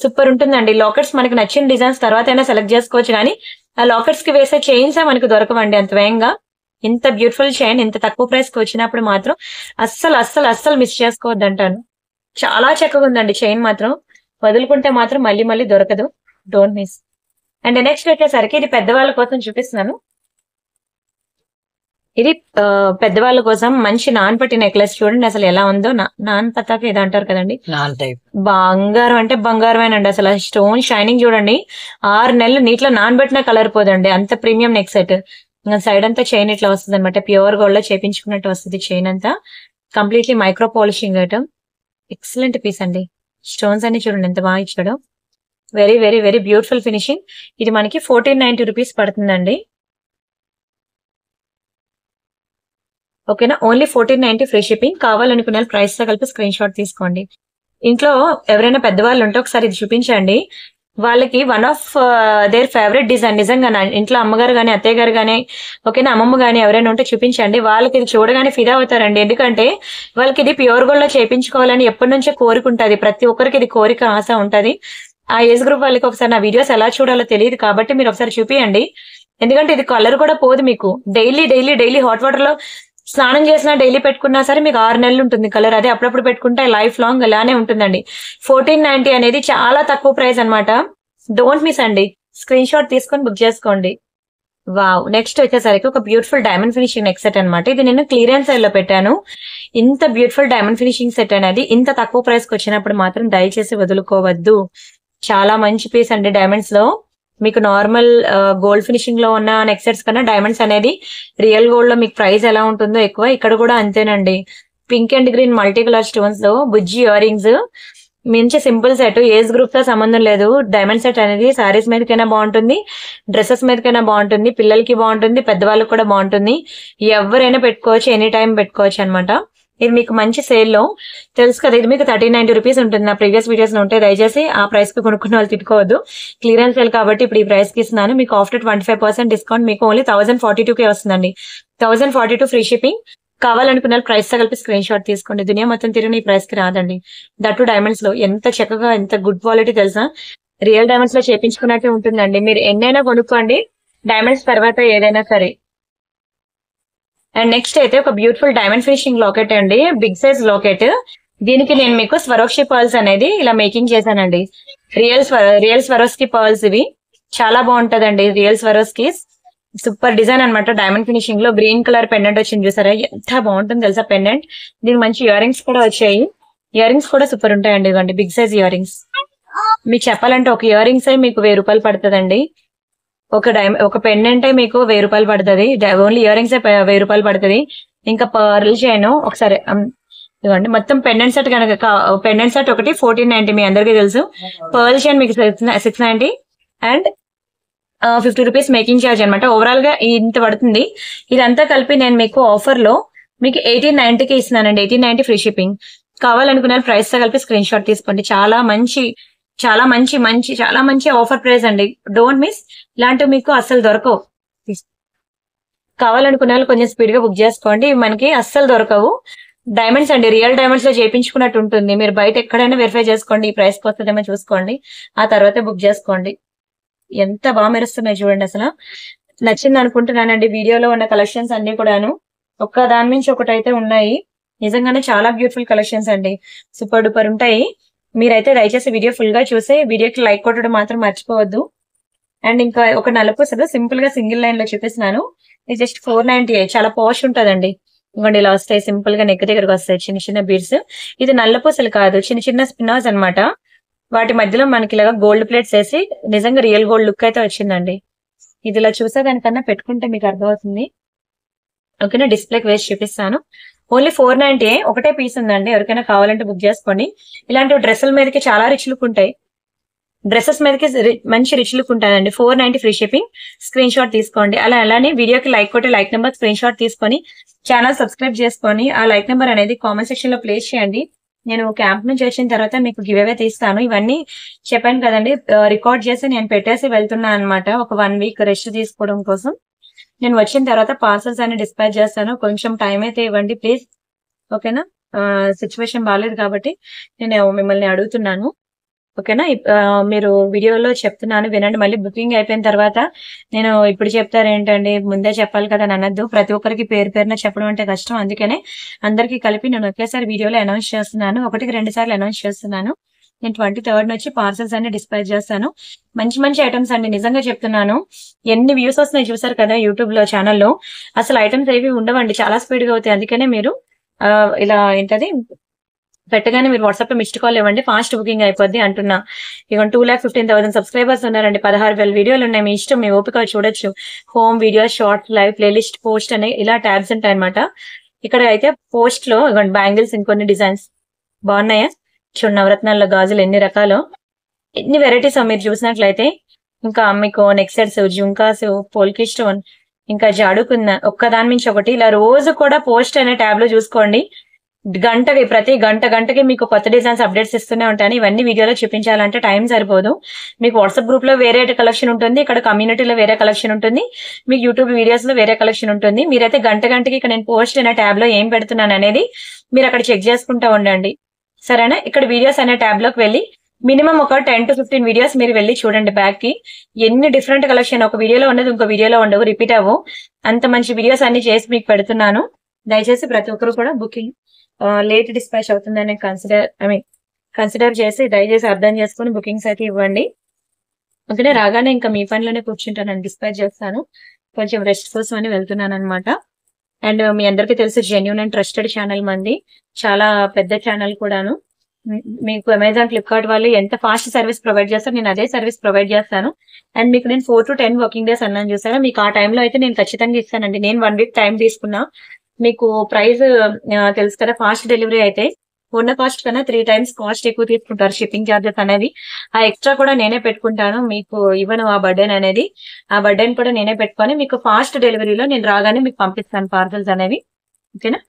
సూపర్ ఉంటుందండి. లాకెట్స్ మనకి నచ్చిన డిజైన్స్ తర్వాత అయినా సెలెక్ట్ చేసుకోవచ్చు, కానీ ఆ లాకెట్స్ కి వేసే చైన్స్ మనకు దొరకవండి అంత వేగంగా. ఇంత బ్యూటిఫుల్ చైన్ ఇంత తక్కువ ప్రైస్ కి వచ్చినప్పుడు మాత్రం అస్సలు అస్సలు అస్సలు మిస్ చేసుకోవద్దు అంటాను. చాలా చక్కగా ఉందండి చైన్ మాత్రం. వదులుకుంటే మాత్రం మళ్ళీ మళ్ళీ దొరకదు. Don't miss. అండ్ నెక్స్ట్ వచ్చేసరికి ఇది పెద్దవాళ్ళ కోసం చూపిస్తున్నాను. ఇది పెద్దవాళ్ళ కోసం మంచి నాన్ పట్టి నెక్లెస్ చూడండి అసలు ఎలా ఉందో. నాన్ పతాక ఇది అంటారు కదండి, బంగారం అంటే బంగారమేనండి. అసలు స్టోన్ షైనింగ్ చూడండి. 6 నెలలు నీటిలో నానబెట్టినా కలర్ పోదండి. అంత ప్రీమియం నెక్ సెట్. సైడ్ అంతా చైన్ ఇట్లా వస్తుంది అనమాట. ప్యూర్ గోల్డ్ లో చేపించుకున్నట్టు వస్తుంది చైన్ అంతా. Completely micro polishing item. Excellent piece అండి. స్టోన్స్ అన్ని చూడండి ఎంత బాగా ఇచ్చాడు. Very very very beautiful finishing. ఇది మనకి 1490 రూపీస్ పడుతుందండి. ఓకేనా. Only 1490 free shipping. కావాలనుకున్న ప్రైస్ తో కలిపి స్క్రీన్ షాట్ తీసుకోండి. ఇంట్లో ఎవరైనా పెద్దవాళ్ళు ఉంటే ఒకసారి ఇది చూపించండి. వాళ్ళకి one of their favourite design నిజంగా ఇంట్లో అమ్మగారు గానీ అత్తయ్య గారు గానీ ఓకేనా అమ్మమ్మ గానీ ఎవరైనా ఉంటే చూపించండి. వాళ్ళకి ఇది చూడగానే ఫిదా అవుతారండి. ఎందుకంటే వాళ్ళకి ఇది ప్యూర్ గోల్డ్ లో చేయించుకోవాలని ఎప్పటి నుంచో కోరిక ఉంటుంది. ప్రతి ఒక్కరికి ఇది కోరిక ఆశ ఉంటది. ఆ ఏజ్ గ్రూప్ వాళ్ళకి ఒకసారి నా వీడియోస్ ఎలా చూడాలో తెలియదు కాబట్టి మీరు ఒకసారి చూపియండి. ఎందుకంటే ఇది కలర్ కూడా పోదు మీకు. Daily daily daily hot water లో స్నానం చేసినా డైలీ పెట్టుకున్నా సరే మీకు 6 నెలలు ఉంటుంది కలర్. అదే అప్పుడప్పుడు పెట్టుకుంటే లైఫ్ లాంగ్ ఇలానే ఉంటుందండి. 1490 అనేది చాలా తక్కువ ప్రైస్ అన్నమాట. డోంట్ మిస్ అండి. స్క్రీన్ షాట్ తీసుకొని బుక్ చేసుకోండి. వావ్. నెక్స్ట్ వచ్చేసరికి ఒక beautiful diamond finishing neck set అనమాట. ఇది నేను క్లియరెన్స్ సేల్ లో పెట్టాను. ఇంత బ్యూటిఫుల్ డైమండ్ ఫినిషింగ్ సెట్ అనేది ఇంత తక్కువ ప్రైస్ కి వచ్చినప్పుడు మాత్రం దయచేసి వదులుకోవద్దు. చాలా మంచి పీస్ అండి. డైమండ్స్ లో మీకు నార్మల్ గోల్డ్ ఫినిషింగ్ లో ఉన్న నెక్ సెట్స్ కన్నా డైమండ్స్ అనేది రియల్ గోల్డ్ లో మీకు ప్రైస్ ఎలా ఉంటుందో ఎక్కువ. ఇక్కడ కూడా అంతేనండి. Pink and green multi colour stones లో బుజ్జి ఇయర్ రింగ్స్, మంచి సింపుల్ సెట్. ఏజ్ గ్రూప్ తో సంబంధం లేదు. డైమండ్ సెట్ అనేది సారీస్ మీదకైనా బాగుంటుంది, డ్రెస్సెస్ మీదకైనా బాగుంటుంది, పిల్లలకి బాగుంటుంది, పెద్దవాళ్ళకి కూడా బాగుంటుంది. ఎవరైనా పెట్టుకోవచ్చు, ఎనీ టైం పెట్టుకోవచ్చు అనమాట. ఇది మీకు మంచి సేల్ లో తెలుసు కదా. ఇది మీకు 1390 రూపీస్ ఉంటుంది. నా ప్రీవియస్ వీడియోస్ లో ఉంటే దయచేసి ఆ ప్రైస్ కి కొనుక్కున్న వాళ్ళు తిట్టుకోవద్దు. క్లియరెన్స్ సేల్ కాబట్టి ఇప్పుడు ఈ ప్రైస్ కి ఇస్తున్నాను. మీకు ఆఫ్టర్ 25% డిస్కౌంట్ మీకు ఓన్లీ 1042 వస్తుందండి. 1042 ఫ్రీ షిప్పింగ్. కావాలనుకున్న ప్రైస్ తో కలిపి స్క్రీన్ షాట్ తీసుకోండి. దునియా మొత్తం తిరిగి ఈ ప్రైస్ కి రాదండి. దట్టు డైమండ్స్ లో ఎంత చక్కగా ఎంత గుడ్ క్వాలిటీ తెలుసా. రియల్ డైమండ్స్ లో చేపించుకున్నట్టే ఉంటుందండి. మీరు ఎన్నైనా కొనుక్కోండి డైమండ్స్ తర్వాత ఏదైనా సరే. అండ్ నెక్స్ట్ అయితే ఒక బ్యూటిఫుల్ డైమండ్ ఫినిషింగ్ లాకెట్ అండి. Big size locket. దీనికి నేను మీకు స్వరోక్షి పర్ల్స్ అనేది ఇలా మేకింగ్ చేశానండి. రియల్ స్వరోస్కి పర్ల్స్ ఇవి. చాలా బాగుంటదండి రియల్ స్వరోస్కి. సూపర్ డిజైన్ అనమాట. డైమండ్ ఫినిషింగ్ లో గ్రీన్ కలర్ పెండెంట్ వచ్చింది చూసారా, ఎంత బాగుంటుంది తెలుసా పెండెంట్. దీనికి మంచి ఇయర్ రింగ్స్ కూడా వచ్చాయి. ఇయర్ రింగ్స్ కూడా సూపర్ ఉంటాయండి. ఇవ్వండి బిగ్ సైజ్ ఇయర్ రింగ్స్. మీకు చెప్పాలంటే ఒక ఇయర్ రింగ్స్ మీకు 1000 రూపాయలు పడుతుందండి. ఒక పెండెంట్ మీకు 1000 రూపాయలు పడుతుంది. ఓన్లీ ఇయర్ రింగ్స్ 1000 రూపాయలు పడుతుంది. ఇంకా పర్ల్ చైన్ ఒకసారి ఇవ్వండి. మొత్తం పెండెంట్ సెట్ కనుక పెండెంట్ సెట్ ఒకటి 1490 మీ అందరికీ తెలుసు. పర్ల్ చైన్ మీకు 690 అండ్ 50 రూపీస్ మేకింగ్ ఛార్జ్ అనమాట. ఓవరాల్ గా ఇంత పడుతుంది. ఇదంతా కలిపి నేను మీకు ఆఫర్ లో మీకు 1890కి ఇస్తున్నానండి. 1890 ఫ్రీ షిప్పింగ్. కావాలనుకున్న ప్రైస్ తో కలిపి స్క్రీన్ షాట్ తీసుకోండి. చాలా మంచి ఆఫర్ ప్రైస్ అండి. Don't miss. ఇలాంటివి మీకు అస్సలు దొరకవు. కావాలనుకున్న వాళ్ళు కొంచెం స్పీడ్ గా బుక్ చేసుకోండి. మనకి అస్సలు దొరకవు. డైమండ్స్ అండి. రియల్ డైమండ్స్ లో చేయించుకున్నట్టు ఉంటుంది. మీరు బయట ఎక్కడైనా వెరిఫై చేసుకోండి. ఈ ప్రైస్ కి వస్తుందేమో చూసుకోండి. ఆ తర్వాత బుక్ చేసుకోండి. ఎంత బాగా మెరుస్తున్నాయి చూడండి. అసలు నచ్చింది అనుకుంటున్నానండి. వీడియోలో ఉన్న కలెక్షన్స్ అన్ని కూడాను ఒక్క దాని నుంచి ఒకటైతే ఉన్నాయి. నిజంగానే చాలా బ్యూటిఫుల్ కలెక్షన్స్ అండి. సూపర్ డూపర్ ఉంటాయి. మీరైతే దయచేసి వీడియో ఫుల్ గా చూసి వీడియోకి లైక్ కొట్టడం మాత్రం మర్చిపోవద్దు. అండ్ ఇంకా ఒక నలుపూసలు సింపుల్ గా సింగిల్ లైన్ లో చూపిస్తున్నాను. ఇది జస్ట్ 498. చాలా పాష్ ఉంటదండి. ఇవ్వండి ఇలా వస్తాయి. సింపుల్ గా నెక్ దగ్గరకు వస్తాయి చిన్న చిన్న బీడ్స్. ఇది నల్లపూసలు కాదు, చిన్న చిన్న స్పిన్నాస్ అనమాట. వాటి మధ్యలో మనకి ఇలాగా గోల్డ్ ప్లేట్స్ వేసి నిజంగా రియల్ గోల్డ్ లుక్ అయితే వచ్చిందండి. ఇది ఇలా చూసే దానికన్నా పెట్టుకుంటే మీకు అర్థమవుతుంది. ఓకేనా. డిస్ప్లేకి వేసి చూపిస్తాను. ఓన్లీ 490 ఒకటే పీస్ ఉందండి. ఎవరికైనా కావాలంటే బుక్ చేసుకోండి. ఇలాంటి డ్రెస్సుల మీదకి చాలా రిచ్ లుక్ ఉంటాయి. డ్రెస్సెస్ మీదకి మంచి రిచ్ లుక్ ఉంటాయండి. 490 ఫ్రీ షిప్పింగ్. స్క్రీన్ షాట్ తీసుకోండి. అలానే వీడియోకి లైక్ కొట్టి లైక్ నెంబర్ స్క్రీన్ షాట్ తీసుకొని ఛానల్ సబ్స్క్రైబ్ చేసుకొని ఆ లైక్ నెంబర్ అనేది కామెంట్ సెక్షన్ లో ప్లేస్ చేయండి. నేను క్యాంప్ నుంచి వచ్చిన తర్వాత మీకు గివ్ అవే తీస్తాను. ఇవన్నీ చెప్పాను కదండి, రికార్డ్ చేసి నేను పెట్టేసి వెళ్తున్నాను అనమాట. ఒక 1 వీక్ రెస్ట్ తీసుకోవడం కోసం. నేను వచ్చిన తర్వాత పార్సల్స్ అన్ని డిస్పాచ్ చేస్తాను. కొంచెం టైం అయితే ఇవ్వండి ప్లీజ్. ఓకేనా. సిచ్యువేషన్ బాగాలేదు కాబట్టి నేను మిమ్మల్ని అడుగుతున్నాను. ఓకేనా. మీరు వీడియోలో చెప్తున్నాను వినండి. మళ్ళీ బుకింగ్ అయిపోయిన తర్వాత నేను ఇప్పుడు చెప్తారేంటండి ముందే చెప్పాలి కదా అని అనద్దు. ప్రతి ఒక్కరికి పేరు పేరున చెప్పడం అంటే కష్టం. అందుకనే అందరికీ కలిపి నేను ఒకేసారి వీడియోలో అనౌన్స్ చేస్తున్నాను. 1-2 సార్లు అనౌన్స్ చేస్తున్నాను. నేను 23rd నుంచి పార్సల్స్ అన్ని డిస్పాచ్ చేస్తాను. మంచి ఐటమ్స్ అండి. నిజంగా చెప్తున్నాను. ఎన్ని వ్యూస్ వస్తున్నాయి చూసారు కదా యూట్యూబ్ లో ఛానల్లో. అసలు ఐటమ్స్ ఏవి ఉండవండి. చాలా స్పీడ్ గా అవుతాయి. అందుకనే మీరు ఇలా ఏంటది పెట్టగానే మీరు వాట్సాప్ లో మిస్డ్ కాల్ ఇవ్వండి. ఫాస్ట్ బుకింగ్ అయిపోద్ది అంటున్నా. ఇక 2,15,000 సబ్స్క్రైబర్స్ ఉన్నారండి. 16,000 వీడియోలు ఉన్నాయి. మీ ఇష్టం, మీ ఓపిక చూడొచ్చు. Home videos, short, live, playlist, post అనే ఇలా ట్యాబ్స్ ఉంటాయి అనమాట. ఇక్కడ అయితే పోస్ట్ లో ఇవ్వండి బ్యాంగిల్స్ ఇంకొన్ని డిజైన్స్ బాగున్నాయా చూడండి. నవరత్నాల్లో గాజులు ఎన్ని రకాలు, ఎన్ని వెరైటీస్ మీరు చూసినట్లయితే. ఇంకా మీకు నెక్ సెట్స్, జుంకాస్, పోల్కి స్టోన్ ఇంకా జాడుకుందా ఒక్కదాని మించి ఒకటి. ఇలా రోజు కూడా పోస్ట్ అనే ట్యాబ్ లో చూసుకోండి. ప్రతి గంటకి మీకు కొత్త డిజైన్స్ అప్డేట్స్ ఇస్తూనే ఉంటాను. ఇవన్నీ వీడియోలో చూపించాలంటే టైం సరిపోదు. మీకు వాట్సాప్ గ్రూప్ లో వేరే కలెక్షన్ ఉంటుంది, ఇక్కడ కమ్యూనిటీలో వేరే కలెక్షన్ ఉంటుంది, మీకు యూట్యూబ్ వీడియోస్ లో వేరే కలెక్షన్ ఉంటుంది. మీరైతే గంటకి ఇక్కడ నేను పోస్ట్ అనే ట్యాబ్ లో ఏం పెడుతున్నాను అనేది మీరు అక్కడ చెక్ చేసుకుంటూ ఉండండి, సరేనా? ఇక్కడ వీడియోస్ అనే ట్యాబ్ లోకి వెళ్ళి మినిమం ఒక 10 to 15 వీడియోస్ మీరు వెళ్ళి చూడండి. బ్యాక్ కి ఎన్ని డిఫరెంట్ కలెక్షన్, ఒక వీడియోలో ఉండదు ఇంకో వీడియోలో ఉండవు, రిపీట్ అవ్వు. అంత మంచి వీడియోస్ అన్ని చేసి మీకు పెడుతున్నాను. దయచేసి ప్రతి ఒక్కరు కూడా బుకింగ్ లేట్ డిస్పాచ్ అవుతుందని కన్సిడర్ చేసి దయచేసి అర్థం చేసుకుని బుకింగ్స్ అయితే ఇవ్వండి. ఓకేనా? రాగానే ఇంకా మీ పనిలోనే కూర్చుంటాను, డిస్పాచ్ చేస్తాను. కొంచెం రెస్ట్ కోసం అని వెళ్తున్నాను అనమాట. అండ్ మీ అందరికీ తెలుసు జెన్యూన్ అండ్ ట్రస్టెడ్ ఛానల్ మంది, చాలా పెద్ద ఛానల్ కూడాను. మీకు అమెజాన్, ఫ్లిప్కార్ట్ వాళ్ళు ఎంత ఫాస్ట్ సర్వీస్ ప్రొవైడ్ చేస్తారు, నేను అదే సర్వీస్ ప్రొవైడ్ చేస్తాను. అండ్ మీకు నేను 4 to 10 వర్కింగ్ డేస్ అన్నాను చూసారా, మీకు ఆ టైంలో అయితే నేను ఖచ్చితంగా ఇస్తానండి. నేను 1 week టైం తీసుకున్నా. మీకు ప్రైస్ తెలుసు కదా, ఫాస్ట్ డెలివరీ అయితే ఉన్న కాస్ట్ కన్నా 3 times కాస్ట్ ఎక్కువ తీసుకుంటారు షిప్పింగ్ ఛార్జెస్ అనేది. ఆ ఎక్స్ట్రా కూడా నేనే పెట్టుకుంటాను, మీకు ఇవ్వను ఆ బర్డెన్ అనేది. ఆ బర్డెన్ కూడా నేనే పెట్టుకొని మీకు ఫాస్ట్ డెలివరీలో నేను రాగానే మీకు పంపిస్తాను పార్సల్స్ అనేవి. ఓకేనా?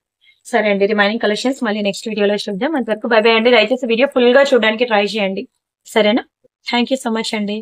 సరే అండి, రిమైనింగ్ కలెక్షన్స్ మళ్ళీ నెక్స్ట్ వీడియోలో చూద్దాం. అంతవరకు బై బై అండి. దయచేసి వీడియో ఫుల్ గా చూడడానికి ట్రై చేయండి, సరేనా? థ్యాంక్ యూ సో మచ్ అండి.